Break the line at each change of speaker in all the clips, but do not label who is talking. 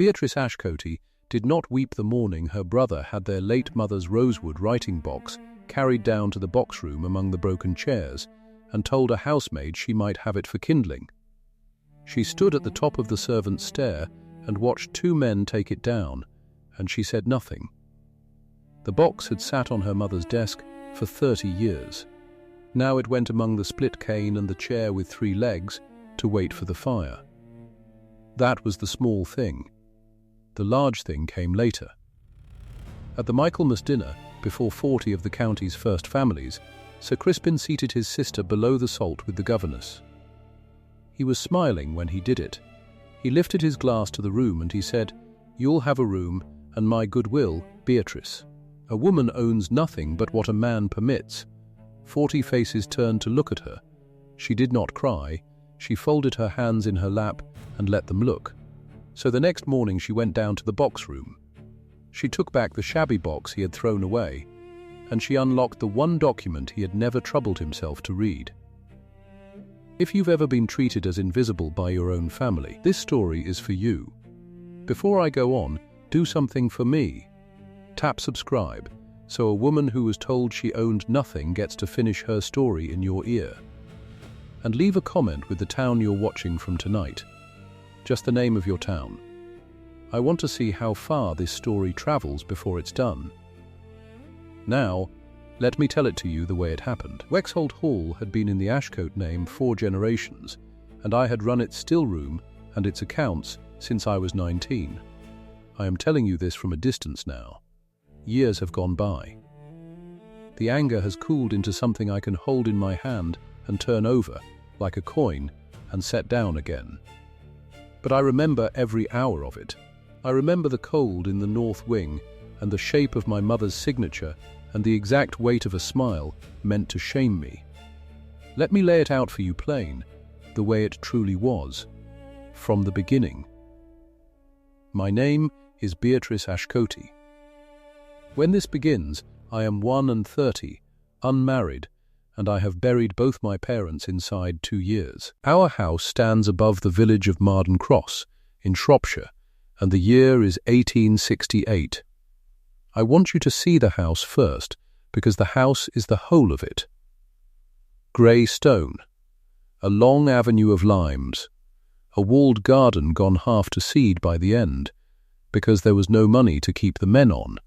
Beatrice Ashcote did not weep the morning her brother had their late mother's rosewood writing box carried down to the box room among the broken chairs, and told a housemaid she might have it for kindling. She stood at the top of the servants' stair and watched two men take it down, and she said nothing. The box had sat on her mother's desk for 30 years. Now it went among the split cane and the chair with 3 legs to wait for the fire. That was the small thing. The large thing came later. At the Michaelmas dinner, before 40 of the county's first families, Sir Crispin seated his sister below the salt with the governess. He was smiling when he did it. He lifted his glass to the room and he said, "You'll have a room, and my goodwill, Beatrice. A woman owns nothing but what a man permits." 40 faces turned to look at her. She did not cry. She folded her hands in her lap and let them look. So the next morning she went down to the box room. She took back the shabby box he had thrown away, and she unlocked the one document he had never troubled himself to read. If you've ever been treated as invisible by your own family, this story is for you. Before I go on, do something for me. Tap subscribe, so a woman who was told she owned nothing gets to finish her story in your ear. And leave a comment with the town you're watching from tonight. Just the name of your town. I want to see how far this story travels before it's done. Now, let me tell it to you the way it happened. Wexholt Hall had been in the Ashcote name 4 generations, and I had run its still room and its accounts since I was 19. I am telling you this from a distance now. Years have gone by. The anger has cooled into something I can hold in my hand and turn over, like a coin, and set down again. But I remember every hour of it. I remember the cold in the north wing, and the shape of my mother's signature, and the exact weight of a smile meant to shame me. Let me lay it out for you plain, the way it truly was, from the beginning. My name is Beatrice Ashcote. When this begins, I am 31, unmarried, and I have buried both my parents inside 2 years. Our house stands above the village of Marden Cross, in Shropshire, and the year is 1868. I want you to see the house first, because the house is the whole of it. Grey stone, a long avenue of limes, a walled garden gone half to seed by the end, because there was no money to keep the men on.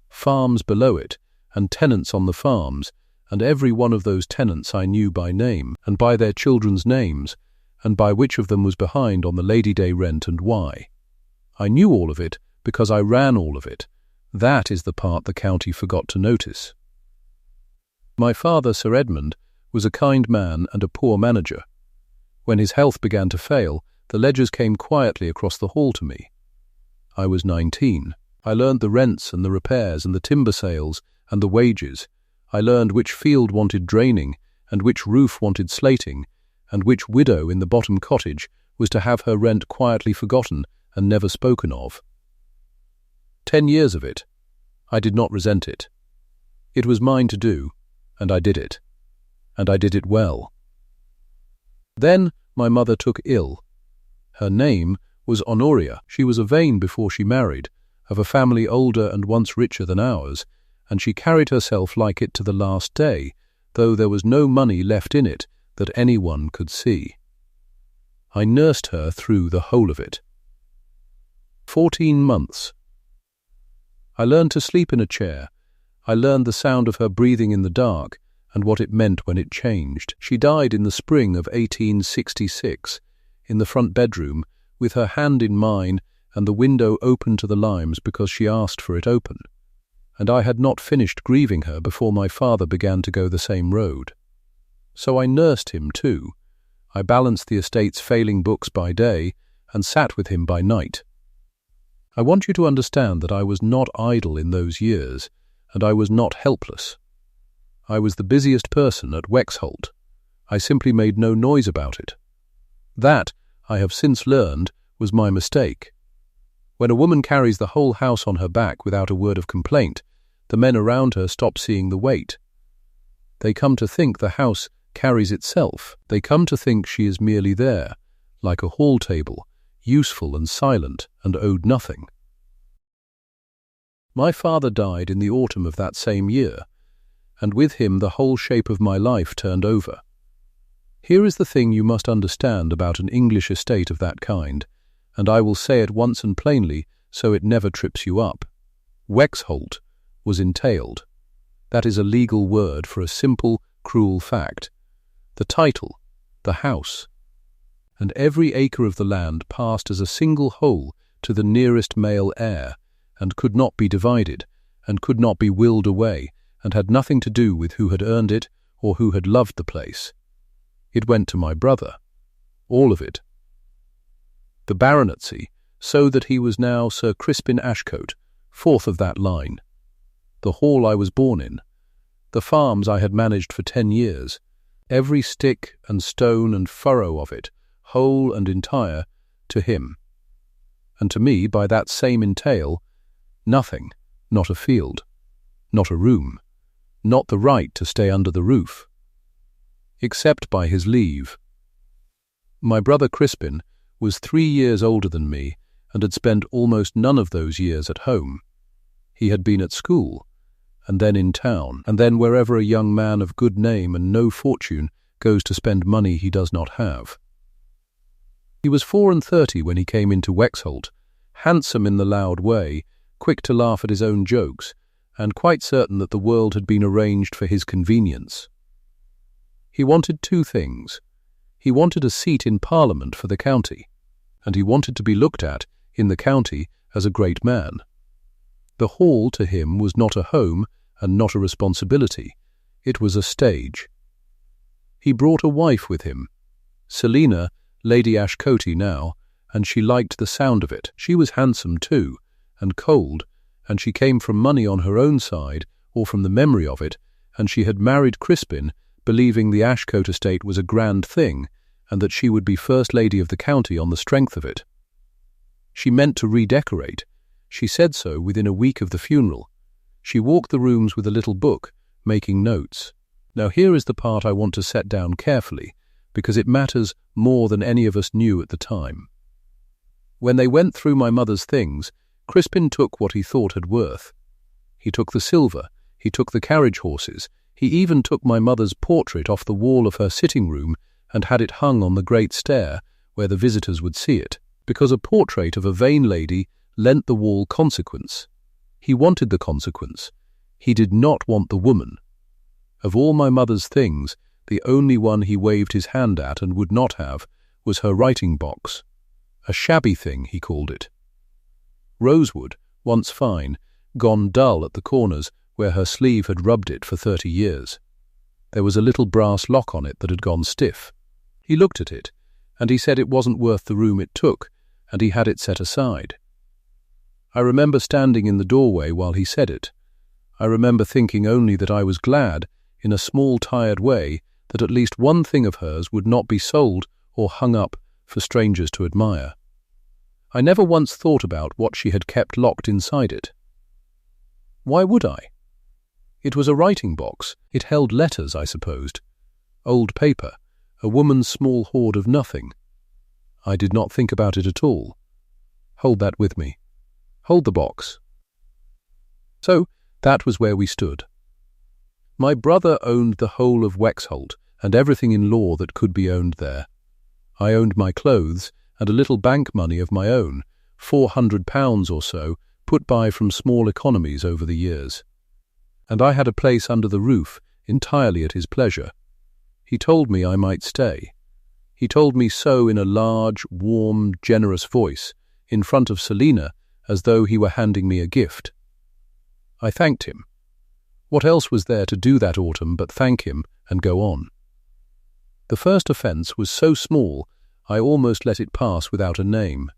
Farms below it, and tenants on the farms, and every one of those tenants I knew by name, and by their children's names, and by which of them was behind on the Lady Day rent and why. I knew all of it because I ran all of it. That is the part the county forgot to notice. My father, Sir Edmund, was a kind man and a poor manager. When his health began to fail, the ledgers came quietly across the hall to me. I was 19. I learned the rents and the repairs and the timber sales and the wages. I learned which field wanted draining and which roof wanted slating, and which widow in the bottom cottage was to have her rent quietly forgotten and never spoken of. 10 years of it. I did not resent it. It was mine to do, and I did it. And I did it well. Then my mother took ill. Her name was Honoria. She was a vain before she married, of a family older and once richer than ours, and she carried herself like it to the last day, though there was no money left in it that anyone could see. I nursed her through the whole of it. 14 months. I learned to sleep in a chair. I learned the sound of her breathing in the dark and what it meant when it changed. She died in the spring of 1866, in the front bedroom, with her hand in mine and the window open to the limes because she asked for it open. And I had not finished grieving her before my father began to go the same road. So I nursed him too. I balanced the estate's failing books by day and sat with him by night. I want you to understand that I was not idle in those years, and I was not helpless. I was the busiest person at Wexholt. I simply made no noise about it. That, I have since learned, was my mistake. When a woman carries the whole house on her back without a word of complaint, the men around her stop seeing the weight. They come to think the house carries itself. They come to think she is merely there, like a hall table, useful and silent, and owed nothing. My father died in the autumn of that same year, and with him the whole shape of my life turned over. Here is the thing you must understand about an English estate of that kind, and I will say it once and plainly so it never trips you up. Wexholt was entailed. That is a legal word for a simple, cruel fact. The title, the house, and every acre of the land passed as a single whole to the nearest male heir, and could not be divided, and could not be willed away, and had nothing to do with who had earned it or who had loved the place. It went to my brother, all of it. The baronetcy, so that he was now Sir Crispin Ashcote, fourth of that line. The hall I was born in, the farms I had managed for 10 years, every stick and stone and furrow of it, whole and entire, to him. And to me, by that same entail, nothing, not a field, not a room, not the right to stay under the roof, except by his leave. My brother Crispin was 3 years older than me and had spent almost none of those years at home. He had been at school, and then in town, and then wherever a young man of good name and no fortune goes to spend money he does not have. He was 34 when he came into Wexholt, handsome in the loud way, quick to laugh at his own jokes, and quite certain that the world had been arranged for his convenience. He wanted 2 things. He wanted a seat in Parliament for the county, and he wanted to be looked at in the county as a great man. The hall to him was not a home and not a responsibility. It was a stage. He brought a wife with him, Selina, Lady Ashcote now, and she liked the sound of it. She was handsome too, and cold, and she came from money on her own side, or from the memory of it, and she had married Crispin, believing the Ashcote estate was a grand thing, and that she would be First Lady of the county on the strength of it. She meant to redecorate. She said so within a week of the funeral. She walked the rooms with a little book, making notes. Now here is the part I want to set down carefully, because it matters more than any of us knew at the time. When they went through my mother's things, Crispin took what he thought had worth. He took the silver, he took the carriage horses, he even took my mother's portrait off the wall of her sitting room and had it hung on the great stair where the visitors would see it, because a portrait of a vain lady lent the wall consequence. He wanted the consequence. He did not want the woman. Of all my mother's things, the only one he waved his hand at and would not have was her writing box. A shabby thing, he called it. Rosewood, once fine, gone dull at the corners where her sleeve had rubbed it for 30 years. There was a little brass lock on it that had gone stiff. He looked at it, and he said it wasn't worth the room it took, and he had it set aside. I remember standing in the doorway while he said it. I remember thinking only that I was glad, in a small tired way, that at least one thing of hers would not be sold or hung up for strangers to admire. I never once thought about what she had kept locked inside it. Why would I? It was a writing box. It held letters, I supposed. Old paper, a woman's small hoard of nothing. I did not think about it at all. Hold that with me. Hold the box. So, that was where we stood. My brother owned the whole of Wexholt and everything in law that could be owned there. I owned my clothes and a little bank money of my own, £400 or so, put by from small economies over the years. And I had a place under the roof, entirely at his pleasure. He told me I might stay. He told me so in a large, warm, generous voice, in front of Selina, as though he were handing me a gift. I thanked him. What else was there to do that autumn but thank him and go on? The first offence was so small I almost let it pass without a name.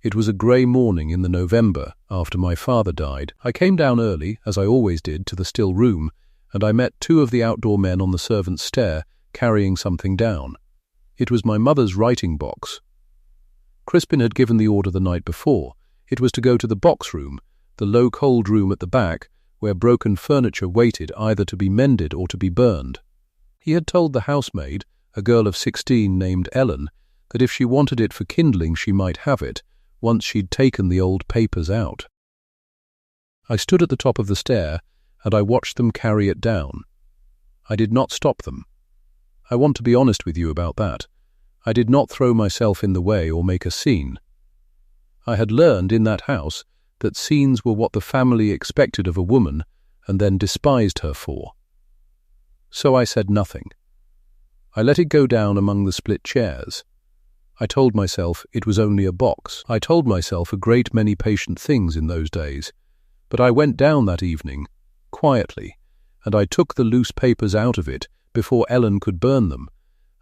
It was a grey morning in the November after my father died. I came down early, as I always did, to the still room, and I met 2 of the outdoor men on the servants' stair carrying something down. It was my mother's writing box. Crispin had given the order the night before. It was to go to the box room, the low cold room at the back, where broken furniture waited either to be mended or to be burned. He had told the housemaid, a girl of 16 named Ellen, that if she wanted it for kindling she might have it, once she'd taken the old papers out. I stood at the top of the stair, and I watched them carry it down. I did not stop them. I want to be honest with you about that. I did not throw myself in the way or make a scene. I had learned in that house that scenes were what the family expected of a woman and then despised her for. So I said nothing. I let it go down among the split chairs. I told myself it was only a box. I told myself a great many patient things in those days. But I went down that evening, quietly, and I took the loose papers out of it before Ellen could burn them,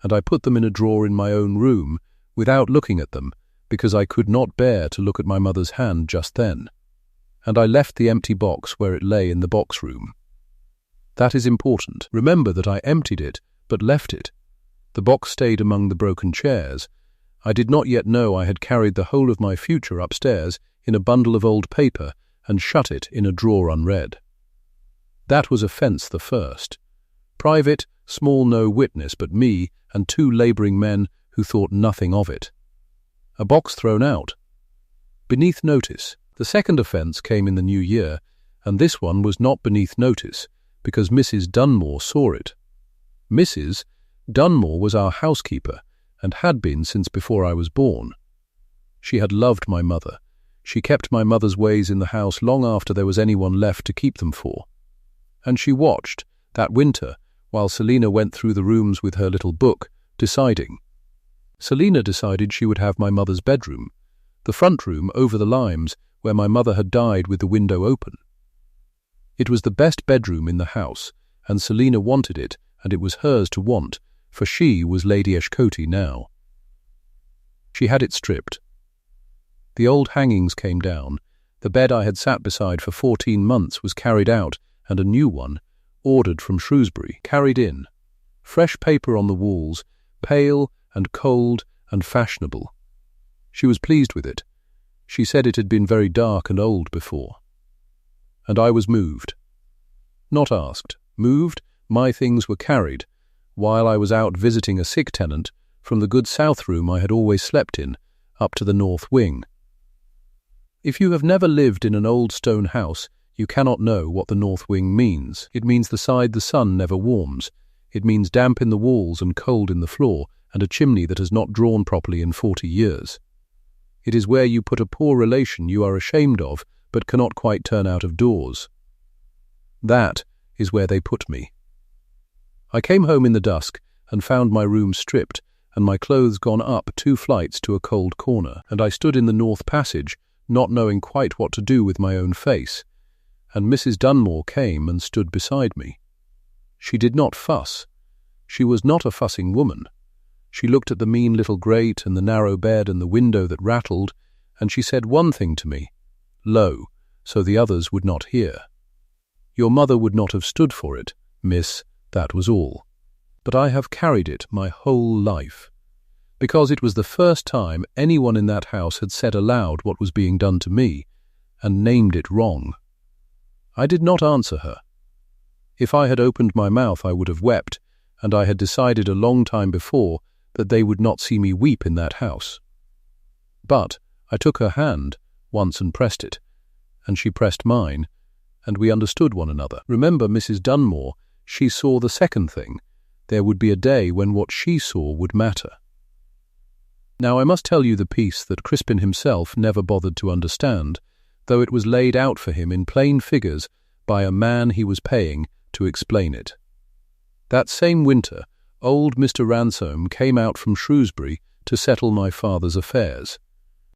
and I put them in a drawer in my own room without looking at them, because I could not bear to look at my mother's hand just then. And I left the empty box where it lay in the box room. That is important. Remember that I emptied it, but left it. The box stayed among the broken chairs. I did not yet know I had carried the whole of my future upstairs in a bundle of old paper and shut it in a drawer unread. That was offence the first. Private, small no witness but me and 2 labouring men who thought nothing of it. A box thrown out. Beneath notice. The second offence came in the new year, and this one was not beneath notice, because Mrs. Dunmore saw it. Mrs. Dunmore was our housekeeper, and had been since before I was born. She had loved my mother. She kept my mother's ways in the house long after there was anyone left to keep them for. And she watched, that winter, while Selina went through the rooms with her little book, deciding. Selina decided she would have my mother's bedroom, the front room over the limes where my mother had died with the window open. It was the best bedroom in the house, and Selina wanted it, and it was hers to want, for she was Lady Ashcote now. She had it stripped. The old hangings came down, the bed I had sat beside for 14 months was carried out, and a new one, ordered from Shrewsbury, carried in. Fresh paper on the walls, pale and cold and fashionable. She was pleased with it. She said it had been very dark and old before. And I was moved. Not asked. Moved, my things were carried, while I was out visiting a sick tenant, from the good south room I had always slept in, up to the north wing. If you have never lived in an old stone house, you cannot know what the north wing means. It means the side the sun never warms. It means damp in the walls and cold in the floor, and a chimney that has not drawn properly in 40 years. It is where you put a poor relation you are ashamed of, but cannot quite turn out of doors. That is where they put me. I came home in the dusk and found my room stripped and my clothes gone up 2 flights to a cold corner, and I stood in the north passage, not knowing quite what to do with my own face, and Mrs. Dunmore came and stood beside me. She did not fuss. She was not a fussing woman. She looked at the mean little grate and the narrow bed and the window that rattled, and she said one thing to me, low, so the others would not hear. Your mother would not have stood for it, miss, that was all. But I have carried it my whole life, because it was the first time anyone in that house had said aloud what was being done to me, and named it wrong. I did not answer her. If I had opened my mouth I would have wept, and I had decided a long time before that they would not see me weep in that house. But I took her hand once and pressed it, and she pressed mine, and we understood one another. Remember Mrs. Dunmore, she saw the second thing. There would be a day when what she saw would matter. Now I must tell you the piece that Crispin himself never bothered to understand, though it was laid out for him in plain figures by a man he was paying to explain it. That same winter, old Mr. Ransom came out from Shrewsbury to settle my father's affairs.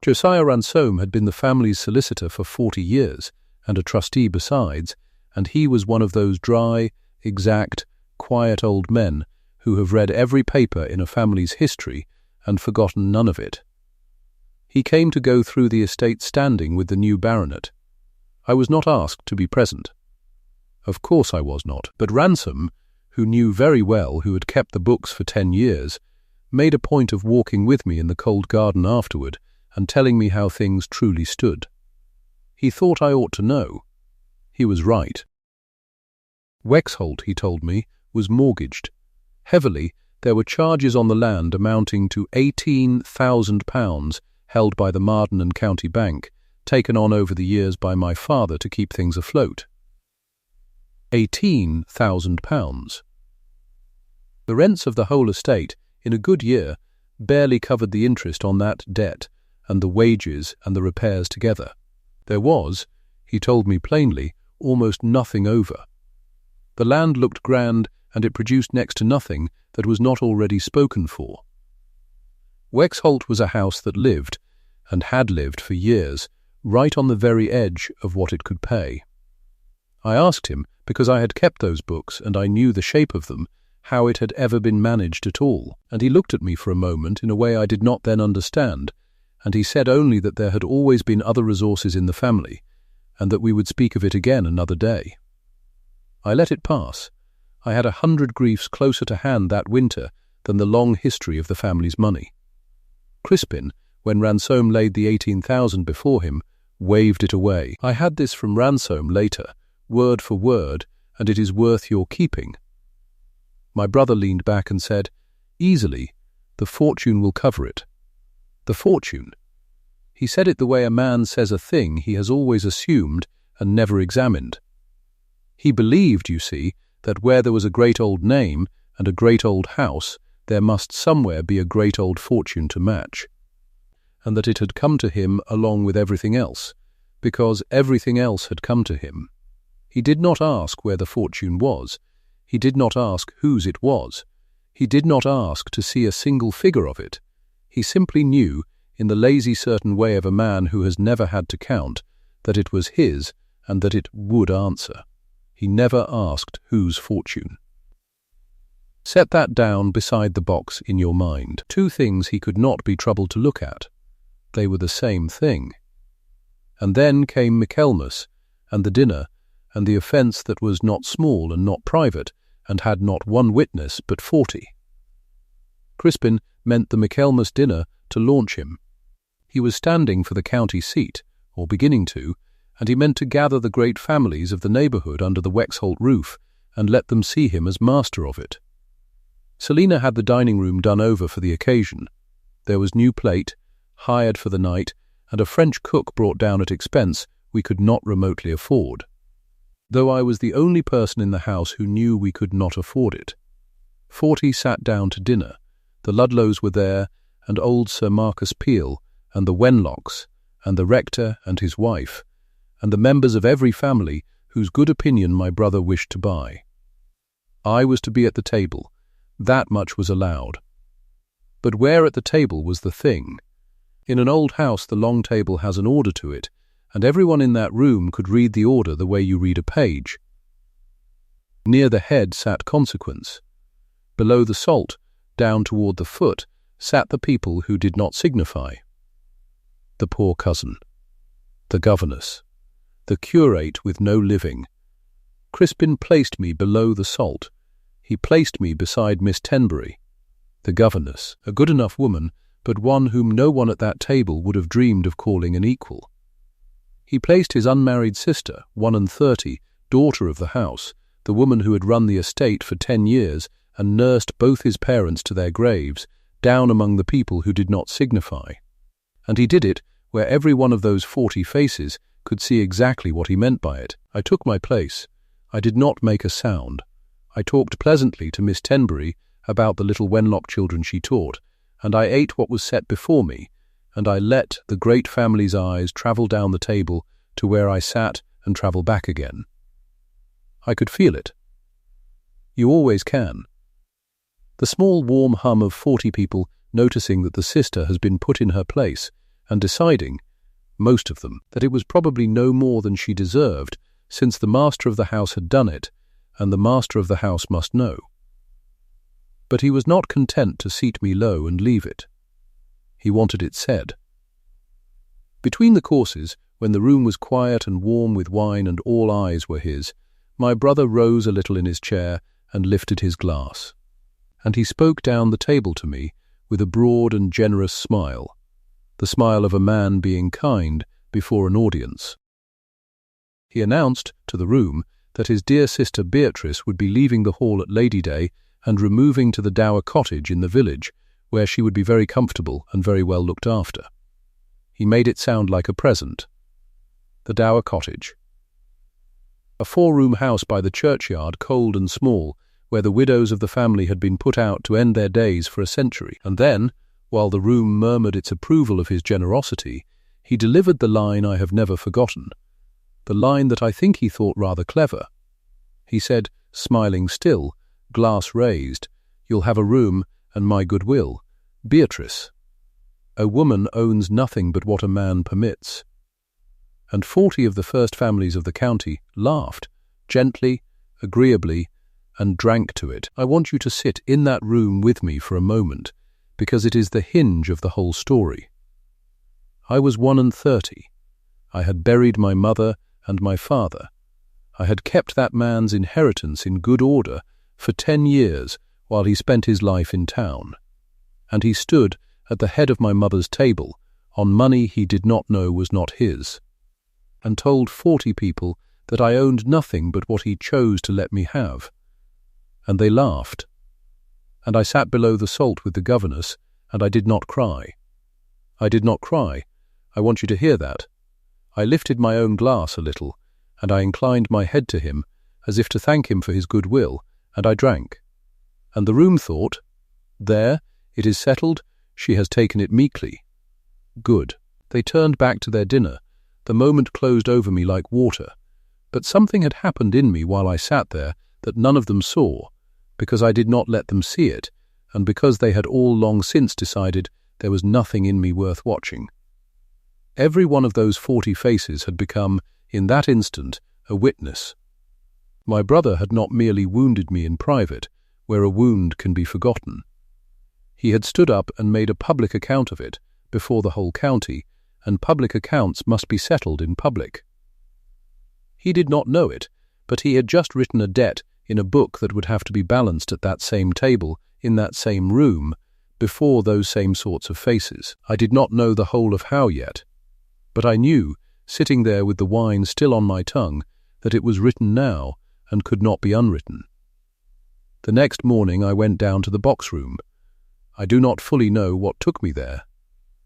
Josiah Ransom had been the family's solicitor for 40 years, and a trustee besides, and he was one of those dry, exact, quiet old men who have read every paper in a family's history and forgotten none of it. He came to go through the estate standing with the new baronet. I was not asked to be present. Of course I was not, but Ransom, who knew very well who had kept the books for 10 years, made a point of walking with me in the cold garden afterward and telling me how things truly stood. He thought I ought to know. He was right. Wexholt, he told me, was mortgaged. Heavily, There were charges on the land amounting to £18,000 held by the Marden and County Bank, taken on over the years by my father to keep things afloat. £18,000. The rents of the whole estate, in a good year, barely covered the interest on that debt and the wages and the repairs together. There was, he told me plainly, almost nothing over. The land looked grand, and it produced next to nothing that was not already spoken for. Wexholt was a house that lived, and had lived for years, right on the very edge of what it could pay. I asked him, because I had kept those books and I knew the shape of them, how it had ever been managed at all, and he looked at me for a moment in a way I did not then understand, and he said only that there had always been other resources in the family, and that we would speak of it again another day. I let it pass. I had 100 griefs closer to hand that winter than the long history of the family's money. Crispin, when Ransom laid the 18,000 before him, waved it away. I had this from Ransom later, word for word, and it is worth your keeping. My brother leaned back and said, "Easily, the fortune will cover it." The fortune. He said it the way a man says a thing he has always assumed and never examined. He believed, you see, that where there was a great old name and a great old house, there must somewhere be a great old fortune to match, and that it had come to him along with everything else, because everything else had come to him. He did not ask where the fortune was. He did not ask whose it was. He did not ask to see a single figure of it. He simply knew, in the lazy certain way of a man who has never had to count, that it was his and that it would answer. He never asked whose fortune. Set that down beside the box in your mind. Two things he could not be troubled to look at. They were the same thing. And then came Michaelmas, and the dinner, and the offence that was not small and not private, and had not one witness but 40. Crispin meant the Michaelmas dinner to launch him. He was standing for the county seat, or beginning to, and he meant to gather the great families of the neighbourhood under the Wexholt roof and let them see him as master of it. Selina had the dining room done over for the occasion. There was new plate, hired for the night, and a French cook brought down at expense we could not remotely afford, though I was the only person in the house who knew we could not afford it. 40 sat down to dinner. The Ludlows were there, and old Sir Marcus Peel, and the Wenlocks, and the rector and his wife, and the members of every family whose good opinion my brother wished to buy. I was to be at the table. That much was allowed. But where at the table was the thing? In an old house the long table has an order to it, and everyone in that room could read the order the way you read a page. Near the head sat consequence. Below the salt, down toward the foot, sat the people who did not signify. The poor cousin, the governess, the curate with no living. Crispin placed me below the salt. He placed me beside Miss Tenbury, the governess, a good enough woman, but one whom no one at that table would have dreamed of calling an equal. He placed his unmarried sister, 31, daughter of the house, the woman who had run the estate for 10 years and nursed both his parents to their graves, down among the people who did not signify. And he did it where every one of those 40 faces could see exactly what he meant by it. I took my place. I did not make a sound. I talked pleasantly to Miss Tenbury about the little Wenlock children she taught, and I ate what was set before me, and I let the great family's eyes travel down the table to where I sat and travel back again. I could feel it. You always can. The small warm hum of 40 people noticing that the sister has been put in her place and deciding, most of them, that it was probably no more than she deserved, since the master of the house had done it, and the master of the house must know. But he was not content to seat me low and leave it. He wanted it said. Between the courses, when the room was quiet and warm with wine and all eyes were his, my brother rose a little in his chair and lifted his glass. And he spoke down the table to me with a broad and generous smile, the smile of a man being kind before an audience. He announced to the room that his dear sister Beatrice would be leaving the hall at Lady Day and removing to the dower cottage in the village, where she would be very comfortable and very well looked after. He made it sound like a present. The dower cottage. A 4-room house by the churchyard, cold and small, where the widows of the family had been put out to end their days for a century. And then, while the room murmured its approval of his generosity, he delivered the line I have never forgotten, the line that I think he thought rather clever. He said, smiling still, glass raised, "You'll have a room and my goodwill. Beatrice. A woman owns nothing but what a man permits." And 40 of the first families of the county laughed, gently, agreeably, and drank to it. I want you to sit in that room with me for a moment, because it is the hinge of the whole story. I was 31. I had buried my mother and my father. I had kept that man's inheritance in good order for 10 years while he spent his life in town. And he stood at the head of my mother's table on money he did not know was not his, and told 40 people that I owned nothing but what he chose to let me have. And they laughed. And I sat below the salt with the governess, and I did not cry. I did not cry. I want you to hear that. I lifted my own glass a little, and I inclined my head to him, as if to thank him for his goodwill, and I drank. And the room thought, "There, it is settled, she has taken it meekly. Good." They turned back to their dinner. The moment closed over me like water, but something had happened in me while I sat there that none of them saw, because I did not let them see it, and because they had all long since decided there was nothing in me worth watching. Every one of those 40 faces had become, in that instant, a witness. My brother had not merely wounded me in private, where a wound can be forgotten. He had stood up and made a public account of it, before the whole county, and public accounts must be settled in public. He did not know it, but he had just written a debt in a book that would have to be balanced at that same table, in that same room, before those same sorts of faces. I did not know the whole of how yet, but I knew, sitting there with the wine still on my tongue, that it was written now and could not be unwritten. The next morning I went down to the box room. I do not fully know what took me there.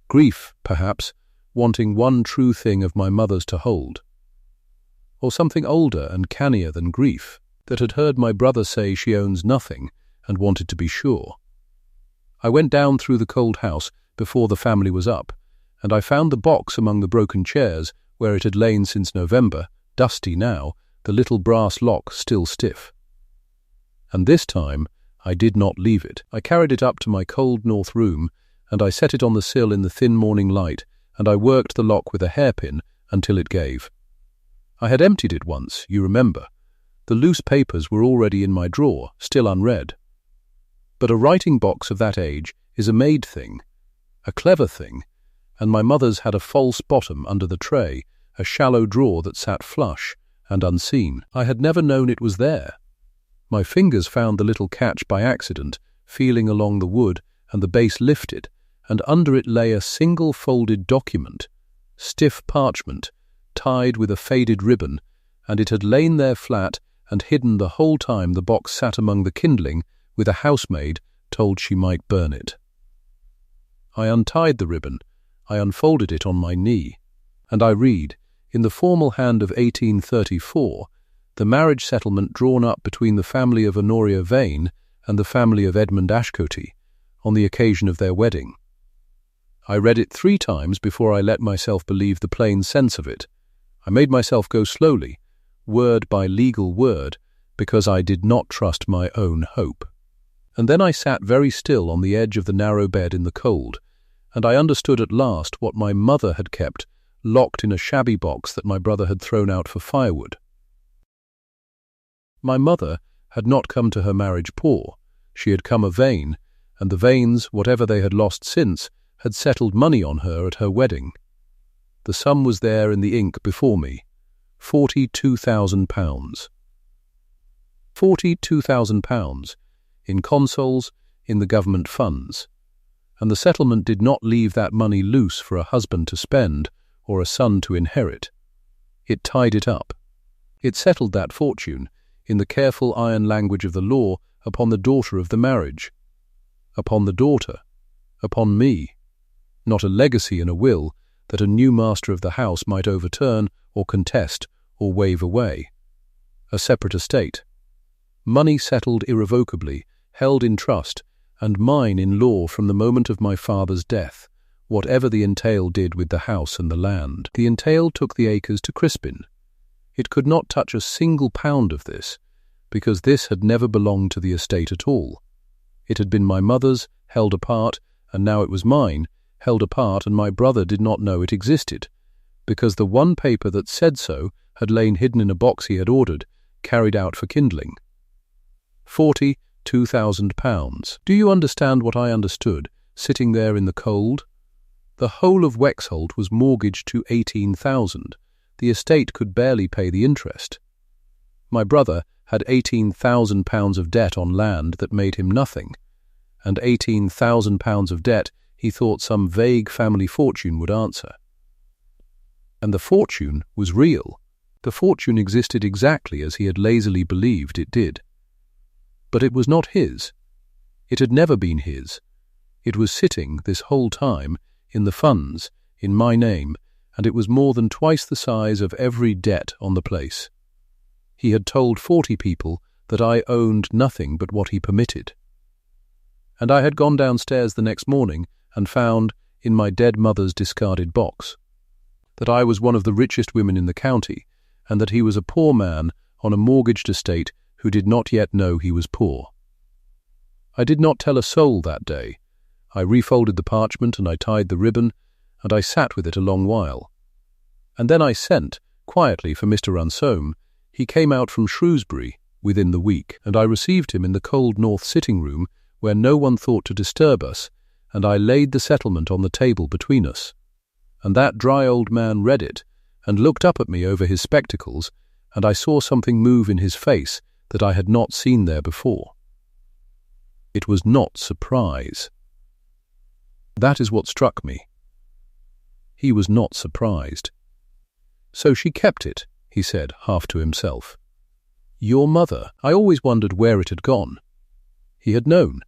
Grief, perhaps, wanting one true thing of my mother's to hold. Or something older and cannier than grief, that had heard my brother say she owns nothing and wanted to be sure. I went down through the cold house before the family was up, and I found the box among the broken chairs where it had lain since November, dusty now, the little brass lock still stiff. And this time I did not leave it. I carried it up to my cold north room, and I set it on the sill in the thin morning light, and I worked the lock with a hairpin until it gave. I had emptied it once, you remember. The loose papers were already in my drawer, still unread. But a writing box of that age is a made thing, a clever thing, and my mother's had a false bottom under the tray, a shallow drawer that sat flush and unseen. I had never known it was there. My fingers found the little catch by accident, feeling along the wood, and the base lifted, and under it lay a single folded document, stiff parchment, tied with a faded ribbon, and it had lain there flat and hidden the whole time the box sat among the kindling, with a housemaid told she might burn it. I untied the ribbon, I unfolded it on my knee, and I read, in the formal hand of 1834, the marriage settlement drawn up between the family of Honoria Vane and the family of Edmund Ashcote on the occasion of their wedding. I read it 3 times before I let myself believe the plain sense of it. I made myself go slowly, word by legal word, because I did not trust my own hope. And then I sat very still on the edge of the narrow bed in the cold, and I understood at last what my mother had kept locked in a shabby box that my brother had thrown out for firewood. My mother had not come to her marriage poor. She had come a Vane, and the Vanes, whatever they had lost since, had settled money on her at her wedding. The sum was there in the ink before me, £42,000. £42,000, in consols, in the government funds. And the settlement did not leave that money loose for a husband to spend or a son to inherit. It tied it up. It settled that fortune, in the careful iron language of the law, upon the daughter of the marriage. Upon the daughter. Upon me. Not a legacy in a will that a new master of the house might overturn or contest or waive away. A separate estate. Money settled irrevocably, held in trust, and mine in law from the moment of my father's death, whatever the entail did with the house and the land. The entail took the acres to Crispin. It could not touch a single pound of this, because this had never belonged to the estate at all. It had been my mother's, held apart, and now it was mine, held apart, and my brother did not know it existed, because the one paper that said so had lain hidden in a box he had ordered, carried out for kindling. £42,000. Do you understand what I understood, sitting there in the cold? The whole of Wexholt was mortgaged to 18,000. The estate could barely pay the interest. My brother had £18,000 of debt on land that made him nothing, and £18,000 of debt he thought some vague family fortune would answer. And the fortune was real. The fortune existed exactly as he had lazily believed it did. But it was not his. It had never been his. It was sitting, this whole time, in the funds, in my name, and it was more than twice the size of every debt on the place. He had told 40 people that I owned nothing but what he permitted. And I had gone downstairs the next morning and found, in my dead mother's discarded box, that I was one of the richest women in the county, and that he was a poor man on a mortgaged estate who did not yet know he was poor. I did not tell a soul that day. I refolded the parchment and I tied the ribbon, and I sat with it a long while. And then I sent, quietly, for Mr. Ransom. He came out from Shrewsbury within the week, and I received him in the cold north sitting-room where no one thought to disturb us, and I laid the settlement on the table between us. And that dry old man read it, and looked up at me over his spectacles, and I saw something move in his face that I had not seen there before. It was not surprise. That is what struck me. He was not surprised. "So she kept it," he said, half to himself. "Your mother, I always wondered where it had gone." He had known.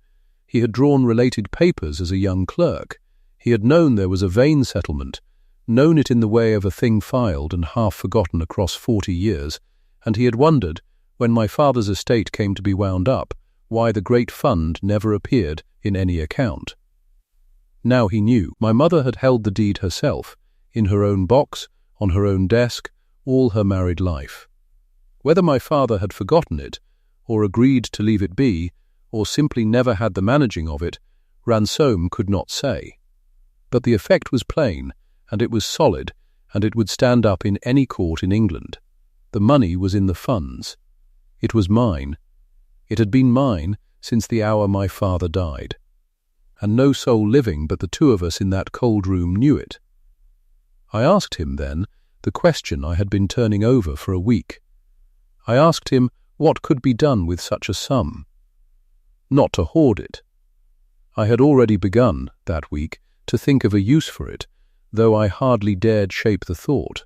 He had drawn related papers as a young clerk. He had known there was a vein settlement, known it in the way of a thing filed and half forgotten across 40 years, and he had wondered, when my father's estate came to be wound up, why the great fund never appeared in any account. Now he knew. My mother had held the deed herself, in her own box, on her own desk, all her married life. Whether my father had forgotten it, or agreed to leave it be, or simply never had the managing of it, Ransom could not say. But the effect was plain, and it was solid, and it would stand up in any court in England. The money was in the funds. It was mine. It had been mine since the hour my father died. And no soul living but the two of us in that cold room knew it. I asked him then the question I had been turning over for a week. I asked him what could be done with such a sum. Not to hoard it. I had already begun, that week, to think of a use for it, though I hardly dared shape the thought.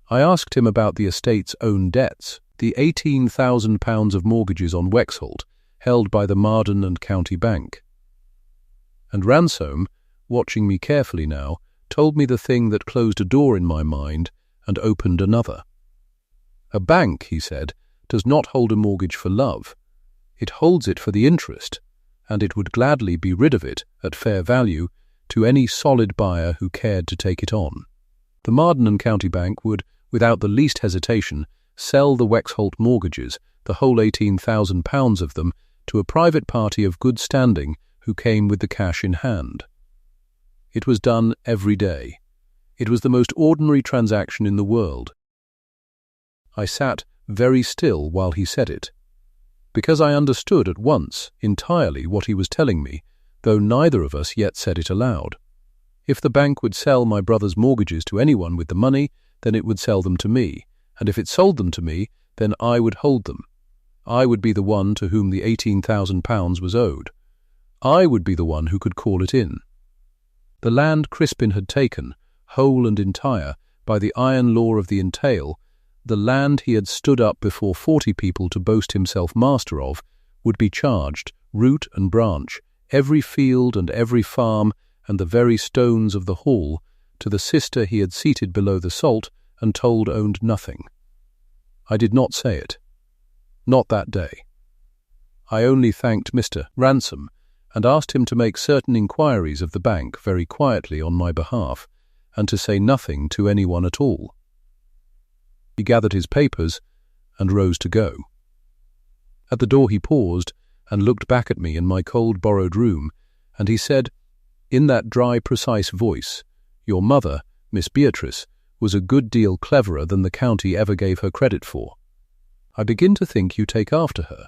I asked him about the estate's own debts, the £18,000 of mortgages on Wexholt, held by the Marden and County Bank. And Ransom, watching me carefully now, told me the thing that closed a door in my mind and opened another. A bank, he said, does not hold a mortgage for love. It holds it for the interest, and it would gladly be rid of it, at fair value, to any solid buyer who cared to take it on. The Marden and County Bank would, without the least hesitation, sell the Wexholt mortgages, the whole £18,000 of them, to a private party of good standing who came with the cash in hand. It was done every day. It was the most ordinary transaction in the world. I sat very still while he said it, because I understood at once entirely what he was telling me, though neither of us yet said it aloud. If the bank would sell my brother's mortgages to anyone with the money, then it would sell them to me, and if it sold them to me, then I would hold them. I would be the one to whom the £18,000 was owed. I would be the one who could call it in. The land Crispin had taken, whole and entire, by the iron law of the entail, the land he had stood up before 40 people to boast himself master of, would be charged, root and branch, every field and every farm and the very stones of the hall, to the sister he had seated below the salt and told owned nothing. I did not say it. Not that day. I only thanked Mr. Ransom and asked him to make certain inquiries of the bank very quietly on my behalf, and to say nothing to anyone at all. He gathered his papers and rose to go. At the door he paused and looked back at me in my cold borrowed room, and he said, in that dry, precise voice, "Your mother, Miss Beatrice, was a good deal cleverer than the county ever gave her credit for. I begin to think you take after her."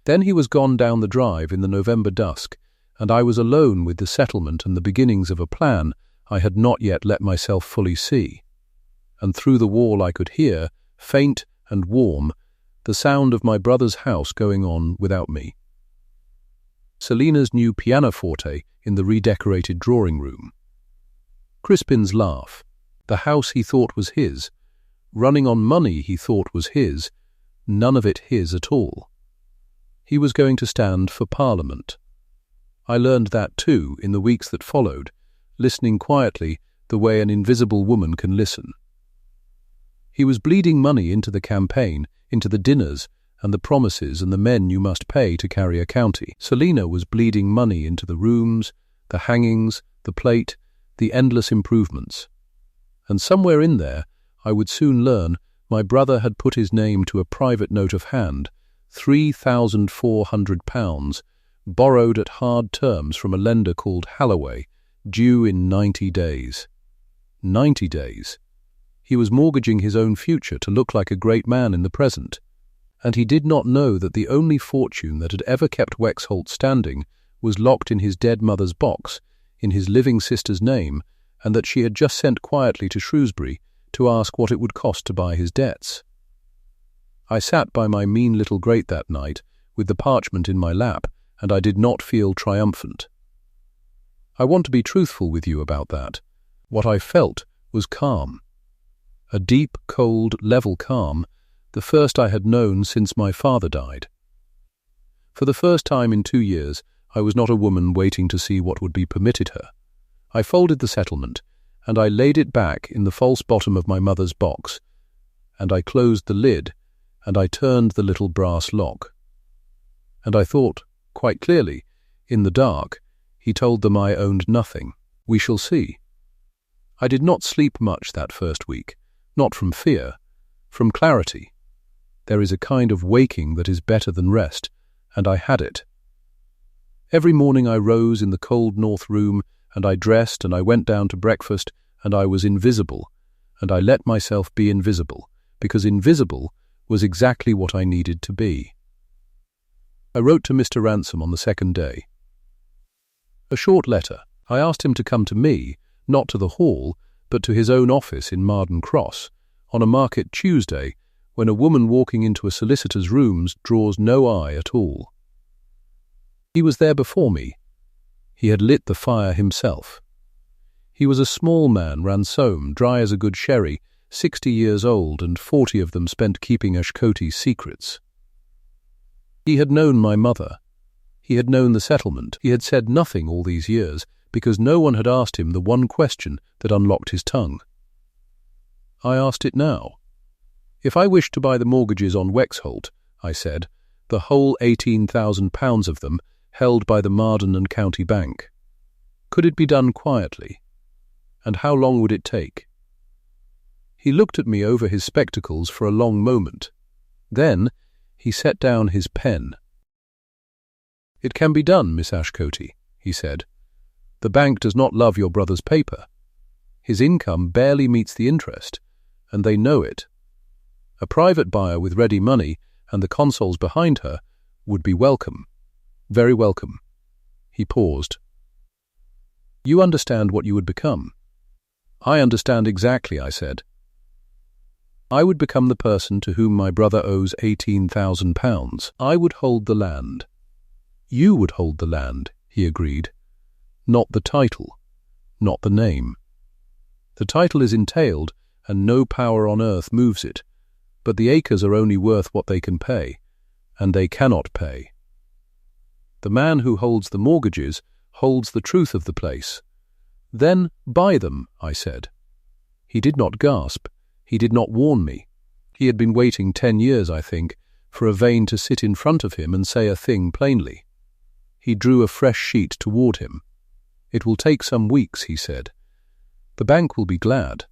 Then he was gone down the drive in the November dusk, and I was alone with the settlement and the beginnings of a plan I had not yet let myself fully see. And through the wall I could hear, faint and warm, the sound of my brother's house going on without me. Selina's new pianoforte in the redecorated drawing-room. Crispin's laugh, the house he thought was his, running on money he thought was his, none of it his at all. He was going to stand for Parliament. I learned that too in the weeks that followed, listening quietly the way an invisible woman can listen. He was bleeding money into the campaign, into the dinners and the promises and the men you must pay to carry a county. Selina was bleeding money into the rooms, the hangings, the plate, the endless improvements. And somewhere in there, I would soon learn, my brother had put his name to a private note of hand, £3,400, borrowed at hard terms from a lender called Halloway, due in 90 days. 90 days. He was mortgaging his own future to look like a great man in the present. And he did not know that the only fortune that had ever kept Wexholt standing was locked in his dead mother's box, in his living sister's name, and that she had just sent quietly to Shrewsbury to ask what it would cost to buy his debts. I sat by my mean little grate that night, with the parchment in my lap, and I did not feel triumphant. I want to be truthful with you about that. What I felt was calm. A deep, cold, level calm, the first I had known since my father died. For the first time in 2 years, I was not a woman waiting to see what would be permitted her. I folded the settlement, and I laid it back in the false bottom of my mother's box, and I closed the lid, and I turned the little brass lock. And I thought, quite clearly, in the dark, he told them I owned nothing. We shall see. I did not sleep much that first week, not from fear, from clarity. There is a kind of waking that is better than rest, and I had it. Every morning I rose in the cold north room, and I dressed, and I went down to breakfast, and I was invisible, and I let myself be invisible, because invisible was exactly what I needed to be. I wrote to Mr. Ransom on the second day. A short letter. I asked him to come to me, not to the hall, but to his own office in Marden Cross, on a market Tuesday, when a woman walking into a solicitor's rooms draws no eye at all. He was there before me. He had lit the fire himself. He was a small man, Ransom, dry as a good sherry, 60 years old, and 40 of them spent keeping Ashcote's secrets. He had known my mother. He had known the settlement. He had said nothing all these years, because no one had asked him the one question that unlocked his tongue. I asked it now. If I wished to buy the mortgages on Wexholt, I said, the whole £18,000 of them held by the Marden and County Bank, could it be done quietly? And how long would it take? He looked at me over his spectacles for a long moment. Then he set down his pen. "It can be done, Miss Ashcote," he said. "The bank does not love your brother's paper. His income barely meets the interest, and they know it. A private buyer with ready money and the consols behind her would be welcome, very welcome." He paused. "You understand what you would become?" "I understand exactly," I said. "I would become the person to whom my brother owes £18,000. I would hold the land." "You would hold the land," he agreed. "Not the title, not the name. The title is entailed, and no power on earth moves it, but the acres are only worth what they can pay, and they cannot pay. The man who holds the mortgages holds the truth of the place. Then buy them, I said. He did not gasp. He did not warn me. He had been waiting 10 years, I think, for a vein to sit in front of him and say a thing plainly. He drew a fresh sheet toward him. It will take some weeks, he said. The bank will be glad.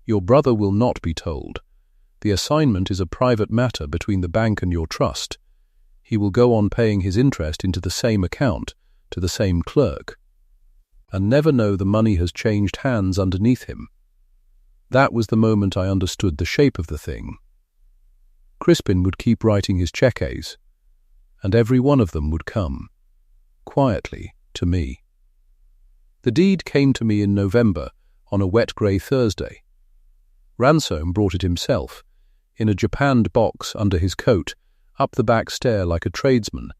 Your brother will not be told. The assignment is a private matter between the bank and your trust. He will go on paying his interest into the same account, to the same clerk, and never know the money has changed hands underneath him. That was the moment I understood the shape of the thing. Crispin would keep writing his cheques, and every one of them would come, quietly, to me. The deed came to me in November, on a wet grey Thursday. Ransom brought it himself, in a japanned box under his coat, up the back stair like a tradesman,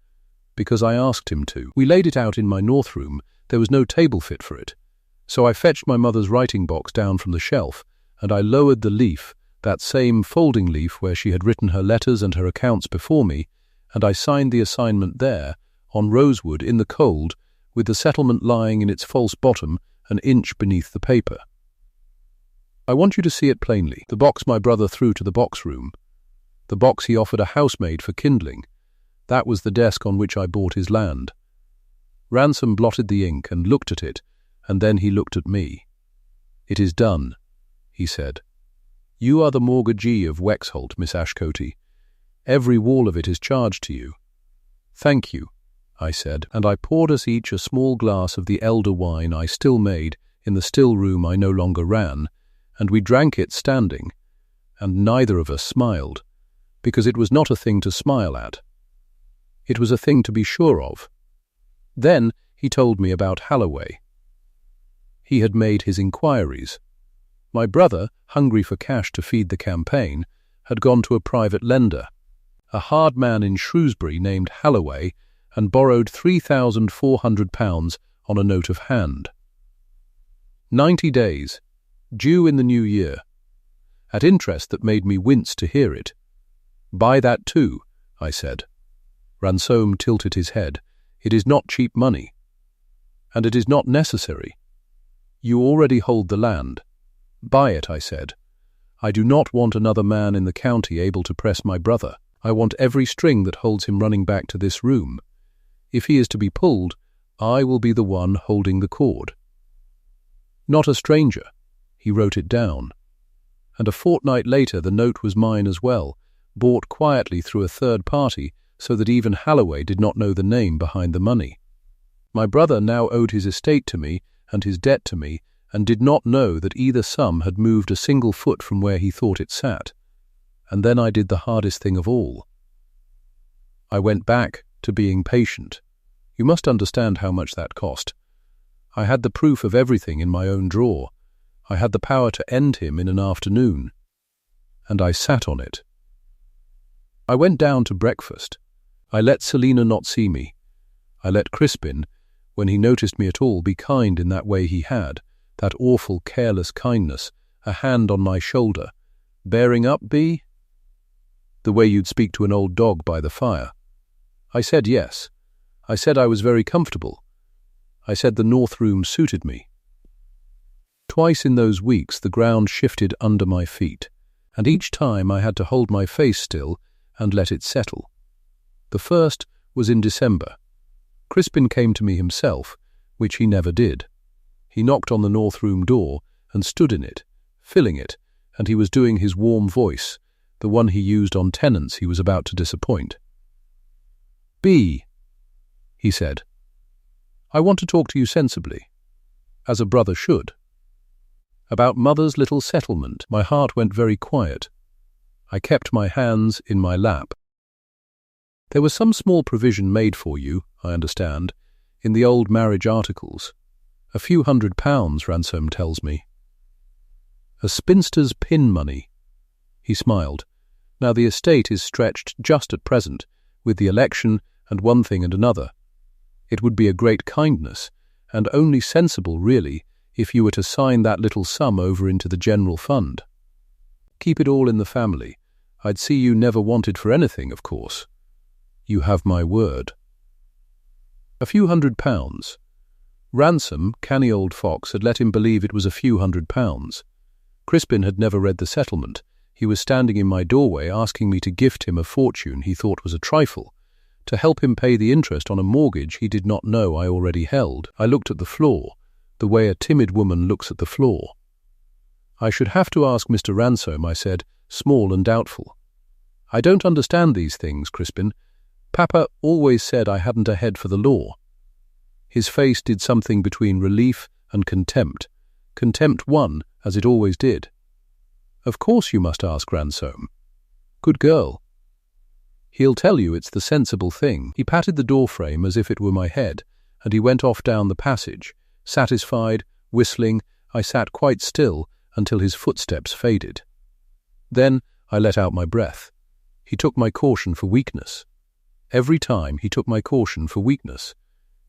because I asked him to. We laid it out in my north room. There was no table fit for it. So I fetched my mother's writing box down from the shelf, and I lowered the leaf, that same folding leaf where she had written her letters and her accounts before me, and I signed the assignment there, on rosewood in the cold, with the settlement lying in its false bottom an inch beneath the paper. I want you to see it plainly. The box my brother threw to the box room. The box he offered a housemaid for kindling. That was the desk on which I bought his land. Ransom blotted the ink and looked at it, and then he looked at me. "It is done," he said. "You are the mortgagee of Wexholt, Miss Ashcote. Every wall of it is charged to you." "Thank you," I said, and I poured us each a small glass of the elder wine I still made in the still room I no longer ran, and we drank it standing, and neither of us smiled, because it was not a thing to smile at. It was a thing to be sure of. Then he told me about Halloway. He had made his inquiries. My brother, hungry for cash to feed the campaign, had gone to a private lender, a hard man in Shrewsbury named Halloway, and borrowed £3,400 on a note of hand. 90 days, due in the new year, at interest that made me wince to hear it. "Buy that too," I said. Ransom tilted his head. "It is not cheap money. And it is not necessary. You already hold the land. Buy it," I said. "I do not want another man in the county able to press my brother. I want every string that holds him running back to this room. If he is to be pulled, I will be the one holding the cord." Not a stranger. He wrote it down. And a fortnight later the note was mine as well, bought quietly through a third party so that even Halloway did not know the name behind the money. My brother now owed his estate to me and his debt to me, and did not know that either sum had moved a single foot from where he thought it sat. And then I did the hardest thing of all. I went back to being patient. You must understand how much that cost. I had the proof of everything in my own drawer. I had the power to end him in an afternoon. And I sat on it. I went down to breakfast. I let Selina not see me. I let Crispin, when he noticed me at all, be kind in that way he had, that awful careless kindness, a hand on my shoulder. "Bearing up, Bee?" The way you'd speak to an old dog by the fire. I said yes. I said I was very comfortable. I said the north room suited me. Twice in those weeks the ground shifted under my feet, and each time I had to hold my face still and let it settle. The first was in December. Crispin came to me himself, which he never did. He knocked on the north room door and stood in it, filling it, and he was doing his warm voice, the one he used on tenants he was about to disappoint. "Bee," he said, "I want to talk to you sensibly, as a brother should. About Mother's little settlement." My heart went very quiet. I kept my hands in my lap. "There was some small provision made for you, I understand, in the old marriage articles. A few £100, Ransom tells me. A spinster's pin money." He smiled. "Now the estate is stretched just at present, with the election and one thing and another. It would be a great kindness, and only sensible, really, if you were to sign that little sum over into the general fund. Keep it all in the family. I'd see you never wanted for anything, of course. You have my word. A few £100. Ransom, canny old fox, had let him believe it was a few £100. Crispin had never read the settlement. He was standing in my doorway asking me to gift him a fortune he thought was a trifle, to help him pay the interest on a mortgage he did not know I already held. I looked at the floor, the way a timid woman looks at the floor. I should have to ask Mr. Ransom, I said, small and doubtful. I don't understand these things, Crispin. Papa always said I hadn't a head for the law. His face did something between relief and contempt. Contempt won, as it always did. Of course you must ask Ransom. Good girl. He'll tell you it's the sensible thing. He patted the door frame as if it were my head, and he went off down the passage. Satisfied, whistling, I sat quite still until his footsteps faded. Then I let out my breath. He took my caution for weakness. Every time he took my caution for weakness.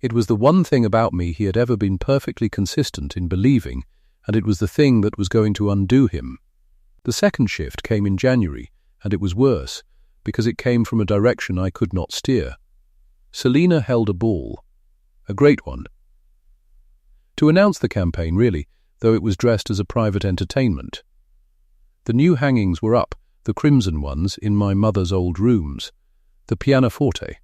It was the one thing about me he had ever been perfectly consistent in believing, and it was the thing that was going to undo him. The second shift came in January, and it was worse, because it came from a direction I could not steer. Selina held a ball. A great one. To announce the campaign, really, though it was dressed as a private entertainment. The new hangings were up, the crimson ones, in my mother's old rooms. The pianoforte.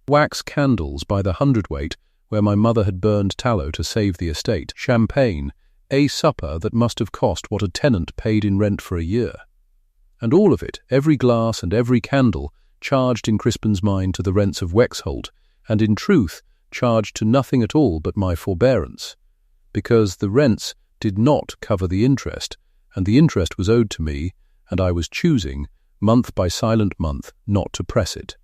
Wax candles by the hundredweight, where my mother had burned tallow to save the estate. Champagne, a supper that must have cost what a tenant paid in rent for a year. And all of it, every glass and every candle, charged in Crispin's mind to the rents of Wexholt, and in truth charged to nothing at all but my forbearance, because the rents did not cover the interest, and the interest was owed to me, and I was choosing, month by silent month, not to press it.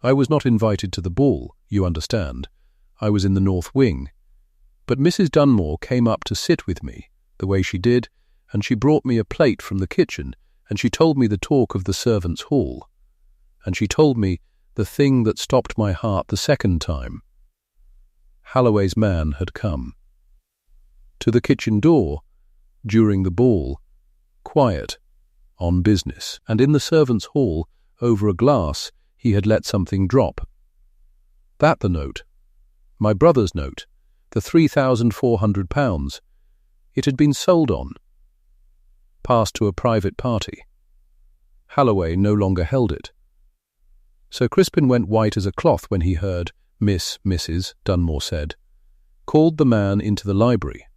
I was not invited to the ball, you understand. I was in the north wing. But Mrs. Dunmore came up to sit with me, the way she did, and she brought me a plate from the kitchen, and she told me the talk of the servants' hall. And she told me the thing that stopped my heart the second time. Halloway's man had come. To the kitchen door, during the ball, quiet, on business, and in the servants' hall, over a glass, he had let something drop. That the note. My brother's note, the £3,400. It had been sold on. Passed to a private party. Halloway no longer held it. So Crispin went white as a cloth when he heard Mrs. Dunmore said, called the man into the library.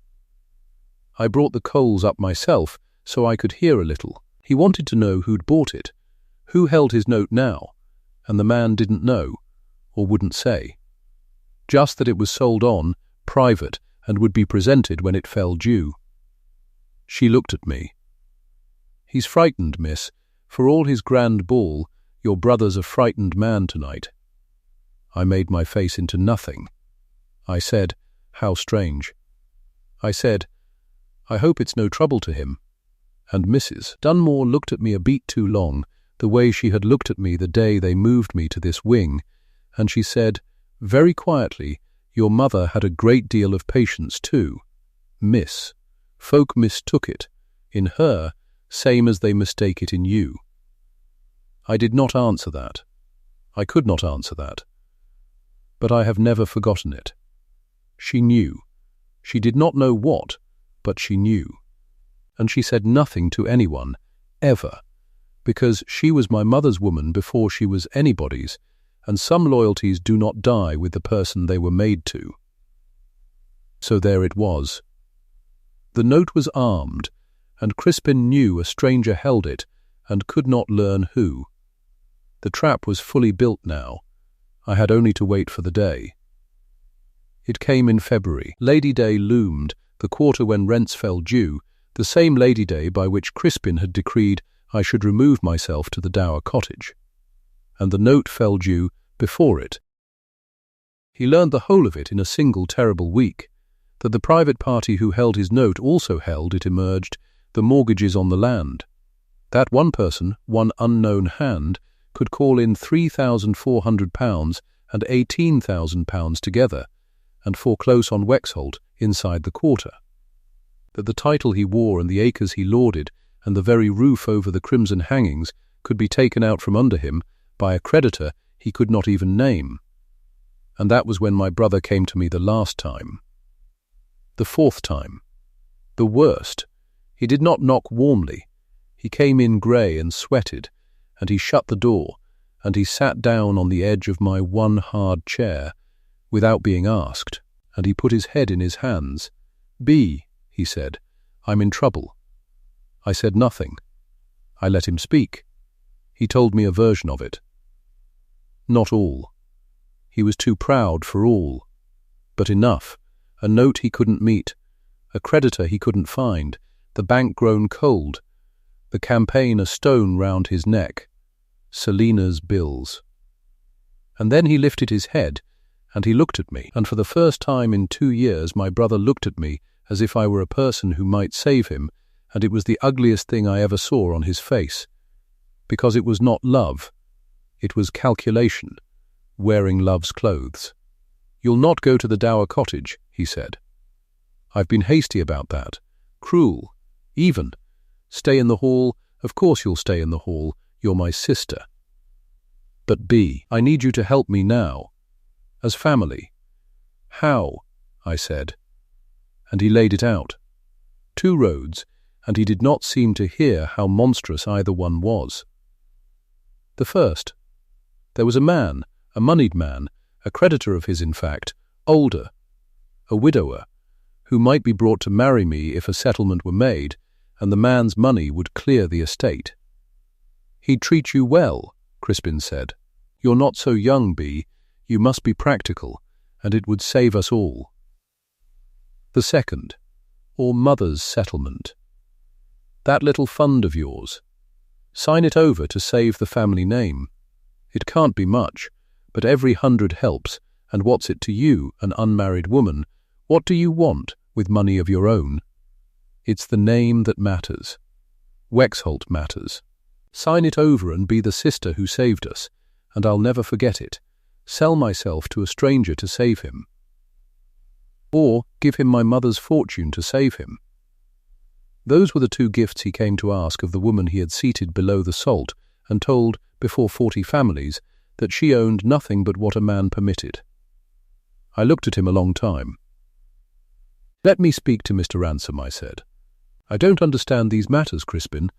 I brought the coals up myself so I could hear a little. He wanted to know who'd bought it, who held his note now, and the man didn't know, or wouldn't say. Just that it was sold on, private, and would be presented when it fell due. She looked at me. He's frightened, miss. For all his grand ball, your brother's a frightened man tonight. I made my face into nothing. I said, how strange. I said, I hope it's no trouble to him. And Mrs. Dunmore looked at me a beat too long, the way she had looked at me the day they moved me to this wing, and she said, very quietly, your mother had a great deal of patience too. Miss. Folk mistook it, in her, same as they mistake it in you. I did not answer that. I could not answer that. But I have never forgotten it. She knew. She did not know what, but she knew. And she said nothing to anyone, ever, because she was my mother's woman before she was anybody's, and some loyalties do not die with the person they were made to. So there it was. The note was armed, and Crispin knew a stranger held it, and could not learn who. The trap was fully built now. I had only to wait for the day. It came in February. Lady Day loomed, the quarter when rents fell due, the same Lady Day by which Crispin had decreed I should remove myself to the dower cottage. And the note fell due before it. He learned the whole of it in a single terrible week, that the private party who held his note also held, it emerged, the mortgages on the land. That one person, one unknown hand, could call in £3,400 and £18,000 together, and foreclose on Wexholt inside the quarter. That the title he wore and the acres he lauded and the very roof over the crimson hangings could be taken out from under him by a creditor he could not even name. And that was when my brother came to me the last time. The fourth time. The worst. He did not knock warmly. He came in grey and sweated, and he shut the door, and he sat down on the edge of my one hard chair, without being asked, and he put his head in his hands. "B," he said, "I'm in trouble." I said nothing. I let him speak. He told me a version of it. Not all. He was too proud for all. But enough. A note he couldn't meet. A creditor he couldn't find. The bank grown cold. The campaign a stone round his neck. Selina's bills. And then he lifted his head, and he looked at me, and for the first time in 2 years my brother looked at me as if I were a person who might save him, and it was the ugliest thing I ever saw on his face. Because it was not love. It was calculation, wearing love's clothes. "You'll not go to the dower cottage," he said. "I've been hasty about that. Cruel. Even. Stay in the hall. Of course you'll stay in the hall. You're my sister. But B, I need you to help me now. As family." "How?" I said. And he laid it out. 2 roads, and he did not seem to hear how monstrous either one was. The first. There was a man, a moneyed man, a creditor of his in fact, older, a widower, who might be brought to marry me if a settlement were made, and the man's money would clear the estate. "He'd treat you well," Crispin said. "You're not so young, B. You must be practical, and it would save us all." The second, or mother's settlement. "That little fund of yours. Sign it over to save the family name. It can't be much, but every 100 helps, and what's it to you, an unmarried woman? What do you want with money of your own? It's the name that matters. Wexholt matters. Sign it over and be the sister who saved us, and I'll never forget it. Sell myself to a stranger to save him. Or give him my mother's fortune to save him." Those were the 2 gifts he came to ask of the woman he had seated below the salt and told, before 40 families, that she owned nothing but what a man permitted. I looked at him a long time. "Let me speak to Mr. Ransom," I said. "I don't understand these matters, Crispin,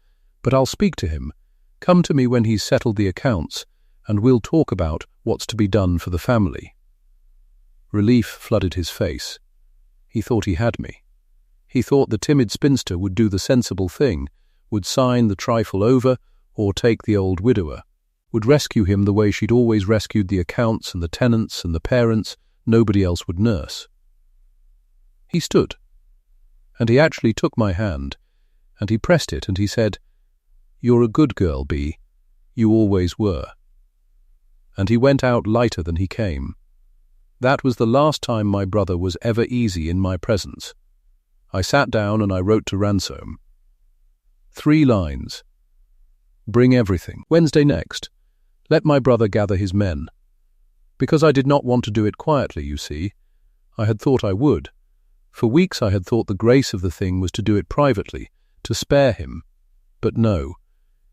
but I'll speak to him. Come to me when he's settled the accounts, and we'll talk about what's to be done for the family." Relief flooded his face. He thought he had me. He thought the timid spinster would do the sensible thing, would sign the trifle over, or take the old widower, would rescue him the way she'd always rescued the accounts and the tenants and the parents nobody else would nurse. He stood, and he actually took my hand, and he pressed it, and he said, "You're a good girl, B. You always were." And he went out lighter than he came. That was the last time my brother was ever easy in my presence. I sat down and I wrote to Ransom. 3 lines. "Bring everything. Wednesday next. Let my brother gather his men." Because I did not want to do it quietly, you see. I had thought I would. For weeks I had thought the grace of the thing was to do it privately, to spare him. But no,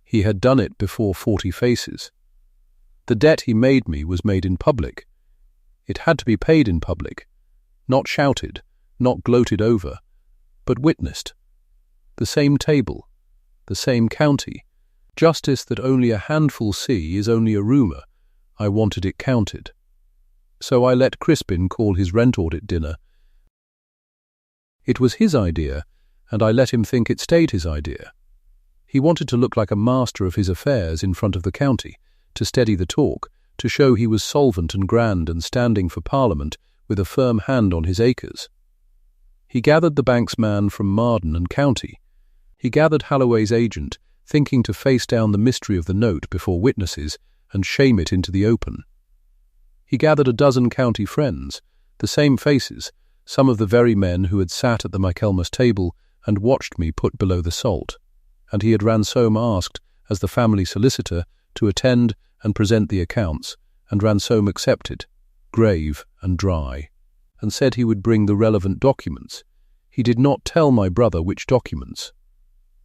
he had done it before 40 faces. The debt he made me was made in public. It had to be paid in public, not shouted, not gloated over, but witnessed. The same table, the same county, justice that only a handful see is only a rumour. I wanted it counted. So I let Crispin call his rent audit dinner. It was his idea, and I let him think it stayed his idea. He wanted to look like a master of his affairs in front of the county, to steady the talk, to show he was solvent and grand and standing for Parliament with a firm hand on his acres. He gathered the bank's man from Marden and County. He gathered Halloway's agent, thinking to face down the mystery of the note before witnesses and shame it into the open. He gathered a dozen county friends, the same faces, some of the very men who had sat at the Michaelmas table and watched me put below the salt, and he had Ransom asked, as the family solicitor, to attend and present the accounts, and Ransom accepted, grave and dry, and said he would bring the relevant documents. He did not tell my brother which documents.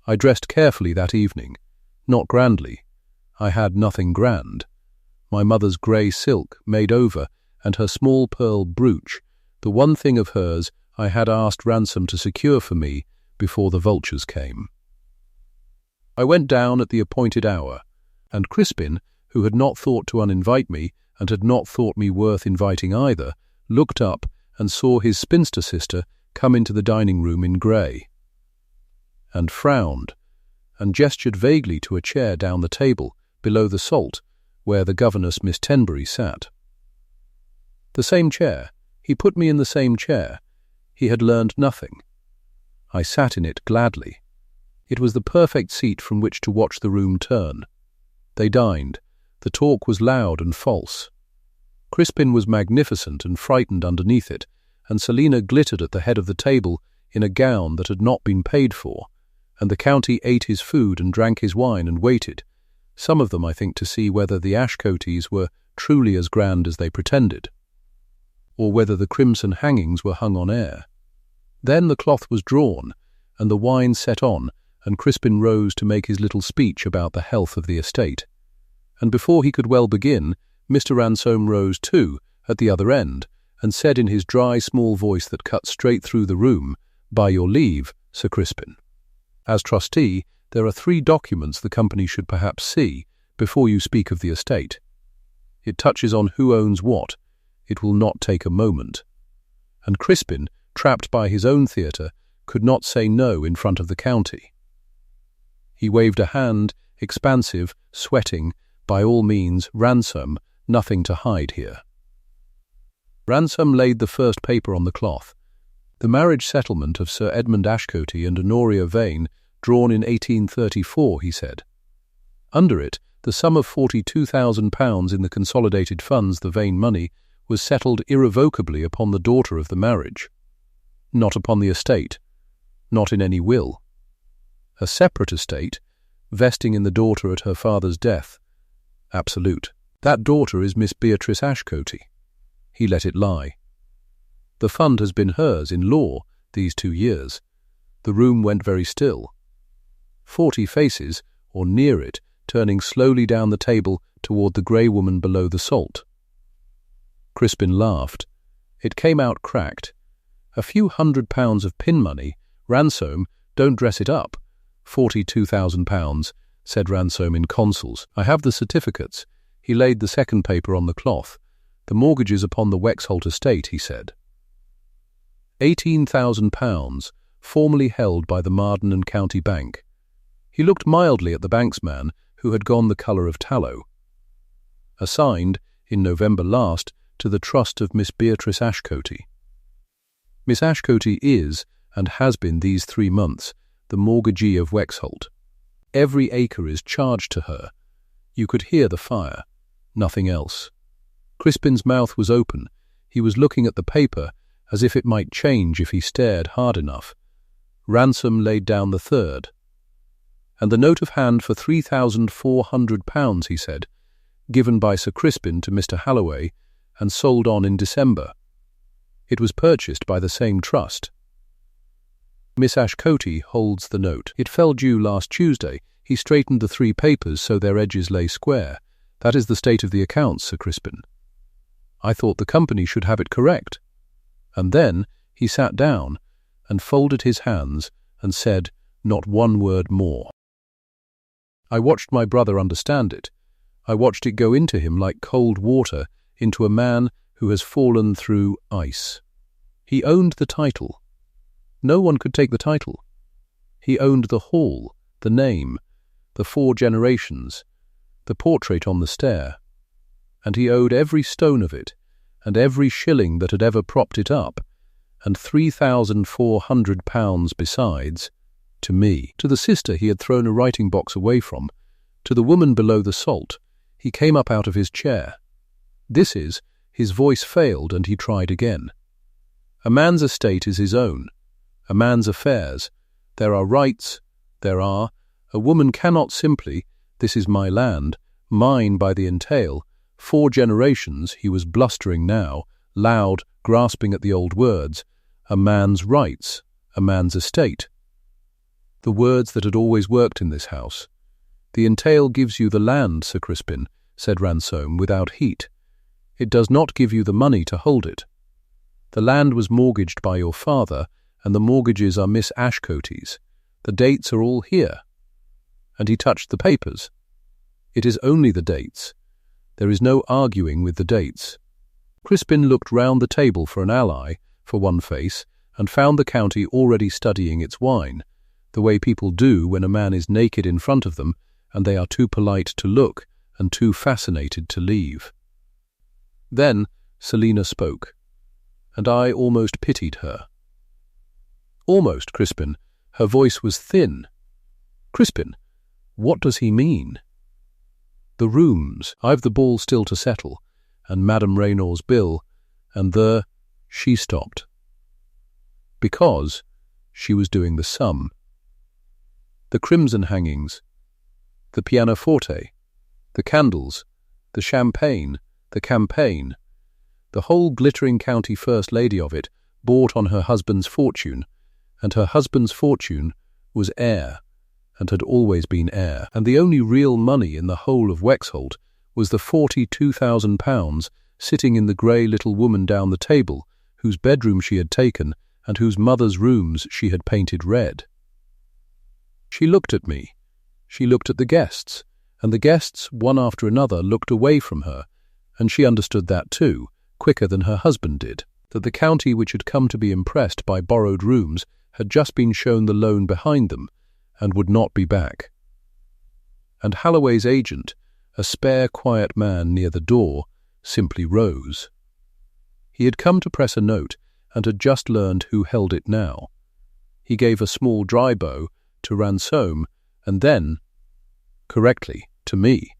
I dressed carefully that evening, not grandly. I had nothing grand. my mother's grey silk made over, and her small pearl brooch, the one thing of hers I had asked ransom to secure for me before the vultures came. I went down at the appointed hour, and Crispin, who had not thought to uninvite me and had not thought me worth inviting either, looked up and saw his spinster sister come into the dining room in grey, and frowned, and gestured vaguely to a chair down the table, below the salt, where the governess Miss Tenbury sat. The same chair. He put me in the same chair. He had learned nothing. I sat in it gladly. It was the perfect seat from which to watch the room turn. They dined. The talk was loud and false. Crispin was magnificent and frightened underneath it, and Selina glittered at the head of the table in a gown that had not been paid for, and the county ate his food and drank his wine and waited, some of them, I think, to see whether the Ashcotes were truly as grand as they pretended, or whether the crimson hangings were hung on air. Then the cloth was drawn, and the wine set on, and Crispin rose to make his little speech about the health of the estate. And before he could well begin, Mr. Ransom rose too, at the other end, and said in his dry, small voice that cut straight through the room, "By your leave, Sir Crispin. As trustee, there are 3 documents the company should perhaps see before you speak of the estate. It touches on who owns what. It will not take a moment." And Crispin, trapped by his own theatre, could not say no in front of the county. He waved a hand, expansive, sweating, "By all means, Ransom, nothing to hide here." Ransom laid the first paper on the cloth. The marriage settlement of Sir Edmund Ashcote and Honoria Vane, drawn in 1834, he said. Under it, the sum of £42,000 in the consolidated funds, the Vane money, was settled irrevocably upon the daughter of the marriage. Not upon the estate, not in any will. A separate estate, vesting in the daughter at her father's death. Absolute. That daughter is Miss Beatrice Ashcote. He let it lie. The fund has been hers in law these 2 years. The room went very still. 40 faces, or near it, turning slowly down the table toward the grey woman below the salt. Crispin laughed. It came out cracked. "A few £100 of pin money. Ransom, don't dress it up." £42,000, said Ransom in consols. "I have the certificates." He laid the second paper on the cloth. "The mortgages upon the Wexholt estate," he said. £18,000, formerly held by the Marden and County Bank. He looked mildly at the banksman, who had gone the colour of tallow. Assigned, in November last, to the trust of Miss Beatrice Ashcote. Miss Ashcote is, and has been these 3 months, the mortgagee of Wexholt. Every acre is charged to her. You could hear the fire, nothing else. Crispin's mouth was open. He was looking at the paper, as if it might change if he stared hard enough. Ransom laid down the third. "And the note of hand for £3,400, he said, given by Sir Crispin to Mr. Halloway, and sold on in December. It was purchased by the same trust. Miss Ashcote holds the note. It fell due last Tuesday. He straightened the 3 papers so their edges lay square. That is the state of the accounts, Sir Crispin. I thought the company should have it correct." And then he sat down and folded his hands and said not one word more. I watched my brother understand it. I watched it go into him like cold water into a man who has fallen through ice. He owned the title. No one could take the title. He owned the hall, the name, the 4 generations, the portrait on the stair, and he owed every stone of it, and every shilling that had ever propped it up, and £3,400 besides, to me, to the sister he had thrown a writing box away from, to the woman below the salt. He came up out of his chair. This is, his voice failed and he tried again. A man's estate is his own, a man's affairs. There are rights, a woman cannot simply, "This is my land, mine by the entail." 4 generations, he was blustering now, loud, grasping at the old words. A man's rights, a man's estate. The words that had always worked in this house. The entail gives you the land, Sir Crispin. said Ransom without heat. "It does not give you the money to hold it. The land was mortgaged by your father, and the mortgages are Miss Ashcote's. The dates are all here." And he touched the papers. "It is only the dates. There is no arguing with the dates." Crispin looked round the table for an ally, for one face, and found the county already studying its wine, the way people do when a man is naked in front of them and they are too polite to look and too fascinated to leave. Then Selina spoke, and I almost pitied her. "Almost, Crispin." Her voice was thin. "Crispin, what does he mean?" "The rooms. I've the ball still to settle, and Madame Raynor's bill, and She stopped. Because she was doing the sum. The crimson hangings, the pianoforte, the candles, the champagne, the campaign, the whole glittering county first lady of it bought on her husband's fortune, and her husband's fortune was heir, and had always been heir, and the only real money in the whole of Wexholt was the £42,000 sitting in the grey little woman down the table, whose bedroom she had taken, and whose mother's rooms she had painted red. She looked at me. She looked at the guests, and the guests, one after another, looked away from her, and she understood that too, quicker than her husband did, that the county which had come to be impressed by borrowed rooms had just been shown the loan behind them, and would not be back. And Halloway's agent, a spare, quiet man near the door, simply rose. He had come to press a note, and had just learned who held it now. He gave a small dry bow to Ransom, and then, correctly, to me.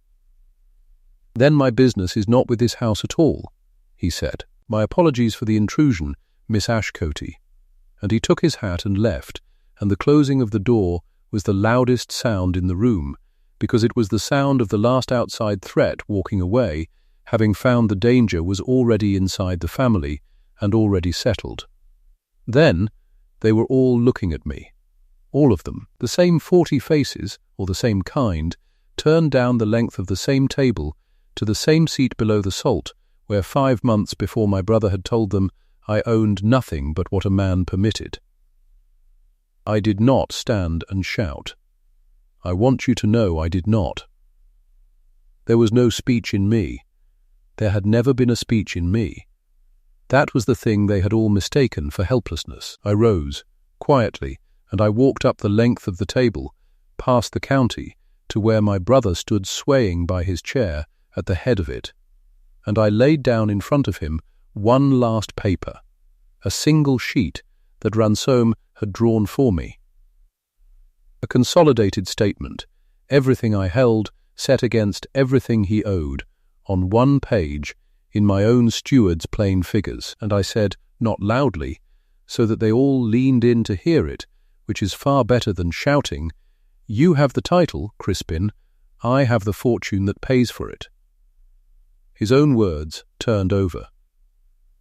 "Then my business is not with this house at all," he said. "My apologies for the intrusion, Miss Ashcote." And he took his hat and left, and the closing of the door was the loudest sound in the room, because it was the sound of the last outside threat walking away, having found the danger was already inside the family and already settled. Then they were all looking at me. All of them, the same 40 faces, or the same kind, turned down the length of the same table to the same seat below the salt, where 5 months before my brother had told them I owned nothing but what a man permitted. I did not stand and shout. I want you to know I did not. There was no speech in me. There had never been a speech in me. That was the thing they had all mistaken for helplessness. I rose, quietly, and I walked up the length of the table, past the county, to where my brother stood swaying by his chair at the head of it, and I laid down in front of him one last paper, a single sheet that Ransom had drawn for me. A consolidated statement, everything I held set against everything he owed, on one page, in my own steward's plain figures, and I said, not loudly, so that they all leaned in to hear it, which is far better than shouting, "You have the title, Crispin, I have the fortune that pays for it." His own words turned over.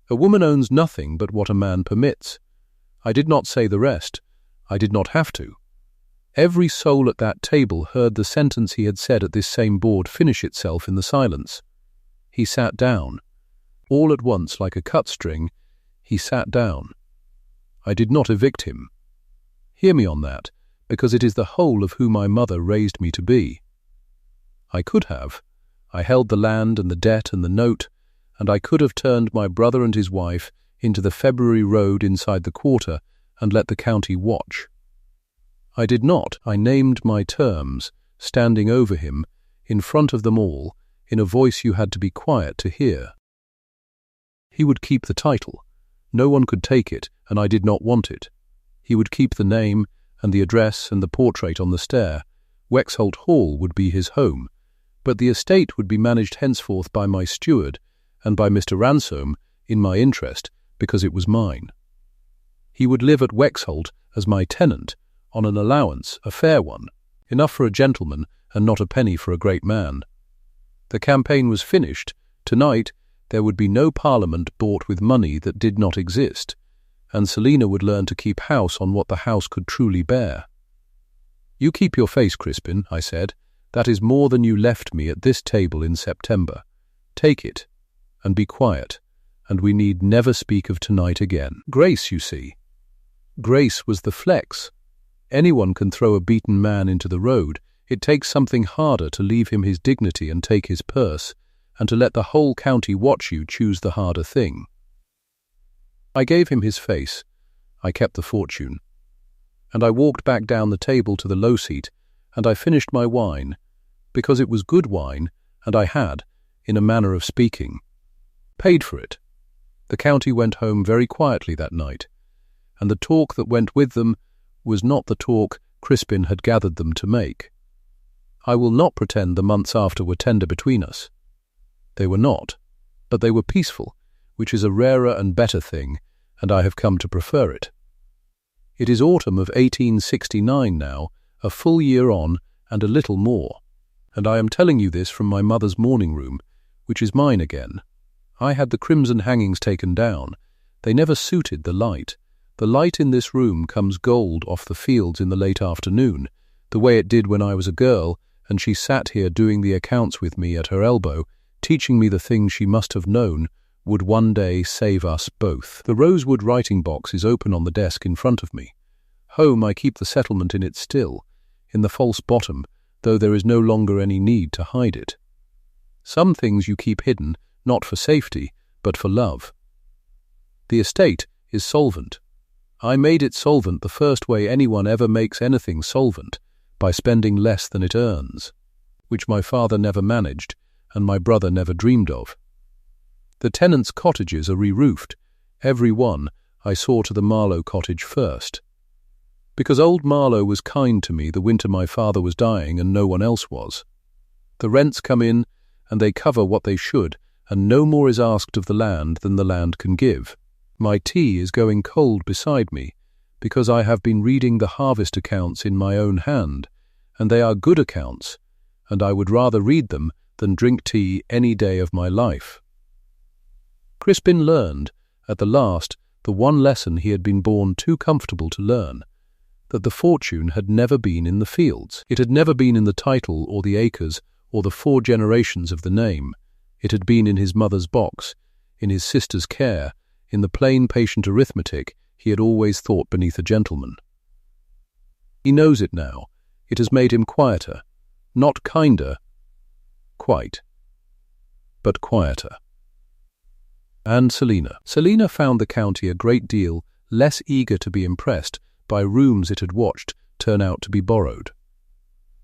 A woman owns nothing but what a man permits. I did not say the rest. I did not have to. Every soul at that table heard the sentence he had said at this same board finish itself in the silence. He sat down. All at once, like a cut string, he sat down. I did not evict him. Hear me on that, because it is the whole of who my mother raised me to be. I could have. I held the land and the debt and the note, and I could have turned my brother and his wife into the February road inside the quarter and let the county watch. I did not. I named my terms, standing over him, in front of them all, in a voice you had to be quiet to hear. He would keep the title. No one could take it, and I did not want it. He would keep the name and the address and the portrait on the stair. Wexholt Hall would be his home, but the estate would be managed henceforth by my steward and by Mr. Ransom in my interest, because it was mine. He would live at Wexholt as my tenant, on an allowance, a fair one, enough for a gentleman and not a penny for a great man. The campaign was finished. Tonight there would be no parliament bought with money that did not exist, and Selina would learn to keep house on what the house could truly bear. "You keep your face, Crispin," I said, That is more than you left me at this table in September. Take it, and be quiet, and we need never speak of tonight again. Grace, you see. Grace was the flex. Anyone can throw a beaten man into the road. It takes something harder to leave him his dignity and take his purse, and to let the whole county watch you choose the harder thing. I gave him his face. I kept the fortune. And I walked back down the table to the low seat, and I finished my wine, because it was good wine, and I had, in a manner of speaking, paid for it. The county went home very quietly that night, and the talk that went with them was not the talk Crispin had gathered them to make. I will not pretend the months after were tender between us. They were not, but they were peaceful, which is a rarer and better thing, and I have come to prefer it. It is autumn of 1869 now, a full year on, and a little more, and I am telling you this from my mother's morning room, which is mine again. I had the crimson hangings taken down. They never suited the light. The light in this room comes gold off the fields in the late afternoon, the way it did when I was a girl, and she sat here doing the accounts with me at her elbow, teaching me the things she must have known would one day save us both. The rosewood writing box is open on the desk in front of me. Home I keep the settlement in it still, in the false bottom, though there is no longer any need to hide it. Some things you keep hidden, not for safety, but for love. The estate is solvent. I made it solvent the first way anyone ever makes anything solvent, by spending less than it earns, which my father never managed, and my brother never dreamed of. The tenants' cottages are re-roofed. Every one I saw to the Marlowe cottage first. Because old Marlowe was kind to me the winter my father was dying and no one else was. The rents come in, and they cover what they should, and no more is asked of the land than the land can give. My tea is going cold beside me, because I have been reading the harvest accounts in my own hand, and they are good accounts, and I would rather read them than drink tea any day of my life. Crispin learned, at the last, the one lesson he had been born too comfortable to learn, that the fortune had never been in the fields. It had never been in the title or the acres or the 4 generations of the name. It had been in his mother's box, in his sister's care, in the plain patient arithmetic he had always thought beneath a gentleman. He knows it now. It has made him quieter, not kinder, quite, but quieter. And Selina found the county a great deal less eager to be impressed by rooms it had watched turn out to be borrowed.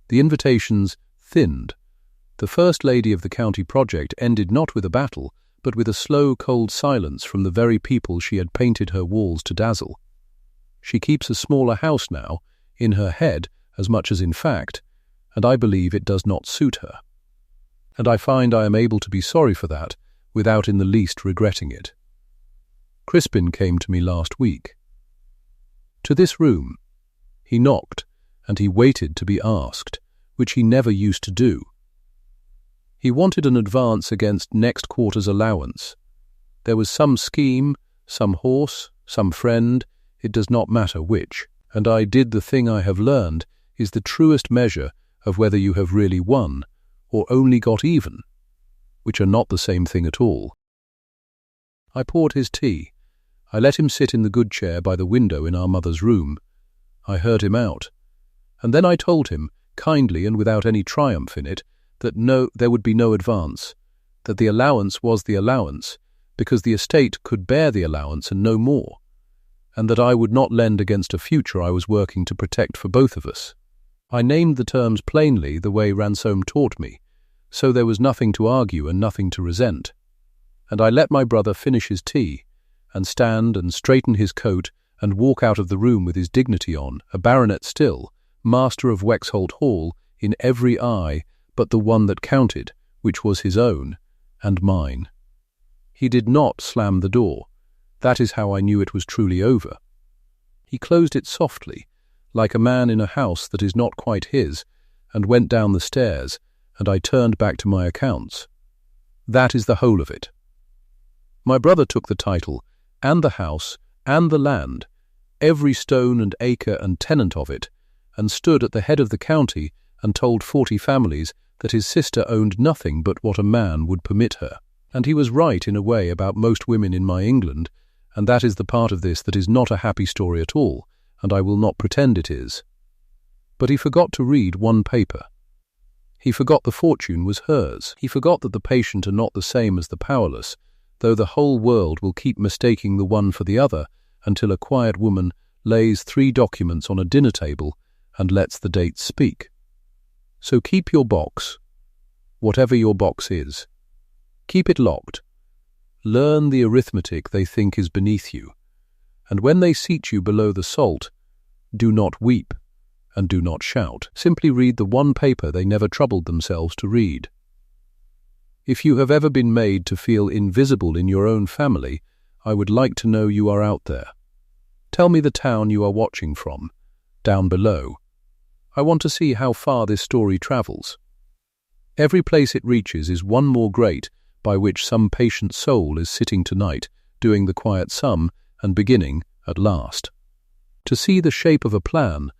The invitations thinned. The first lady of the county project ended not with a battle, but with a slow, cold silence from the very people she had painted her walls to dazzle. She keeps a smaller house now, in her head as much as in fact, and I believe it does not suit her. And I find I am able to be sorry for that, without in the least regretting it. Crispin came to me last week. To this room. He knocked, and he waited to be asked, which he never used to do. He wanted an advance against next quarter's allowance. There was some scheme, some horse, some friend, it does not matter which, and I did the thing I have learned is the truest measure of whether you have really won, or only got even, which are not the same thing at all. I poured his tea. I let him sit in the good chair by the window in our mother's room. I heard him out, and then I told him, kindly and without any triumph in it, that there would be no advance, that the allowance was the allowance, because the estate could bear the allowance and no more, and that I would not lend against a future I was working to protect for both of us. I named the terms plainly the way Ransom taught me, so there was nothing to argue and nothing to resent, and I let my brother finish his tea, and stand and straighten his coat and walk out of the room with his dignity on, a baronet still, master of Wexholt Hall, in every eye but the one that counted, which was his own, and mine. He did not slam the door. That is how I knew it was truly over. He closed it softly, like a man in a house that is not quite his, and went down the stairs, and I turned back to my accounts. That is the whole of it. My brother took the title, and the house, and the land, every stone and acre and tenant of it, and stood at the head of the county and told 40 families that his sister owned nothing but what a man would permit her. And he was right in a way about most women in my England, and that is the part of this that is not a happy story at all, and I will not pretend it is. But he forgot to read one paper. He forgot the fortune was hers. He forgot that the patient are not the same as the powerless, though the whole world will keep mistaking the one for the other until a quiet woman lays 3 documents on a dinner table and lets the dates speak. So keep your box, whatever your box is. Keep it locked. Learn the arithmetic they think is beneath you, and when they seat you below the salt, do not weep and do not shout. Simply read the one paper they never troubled themselves to read. If you have ever been made to feel invisible in your own family, I would like to know you are out there. Tell me the town you are watching from, down below. I want to see how far this story travels. Every place it reaches is one more great by which some patient soul is sitting tonight, doing the quiet sum and beginning at last. To see the shape of a plan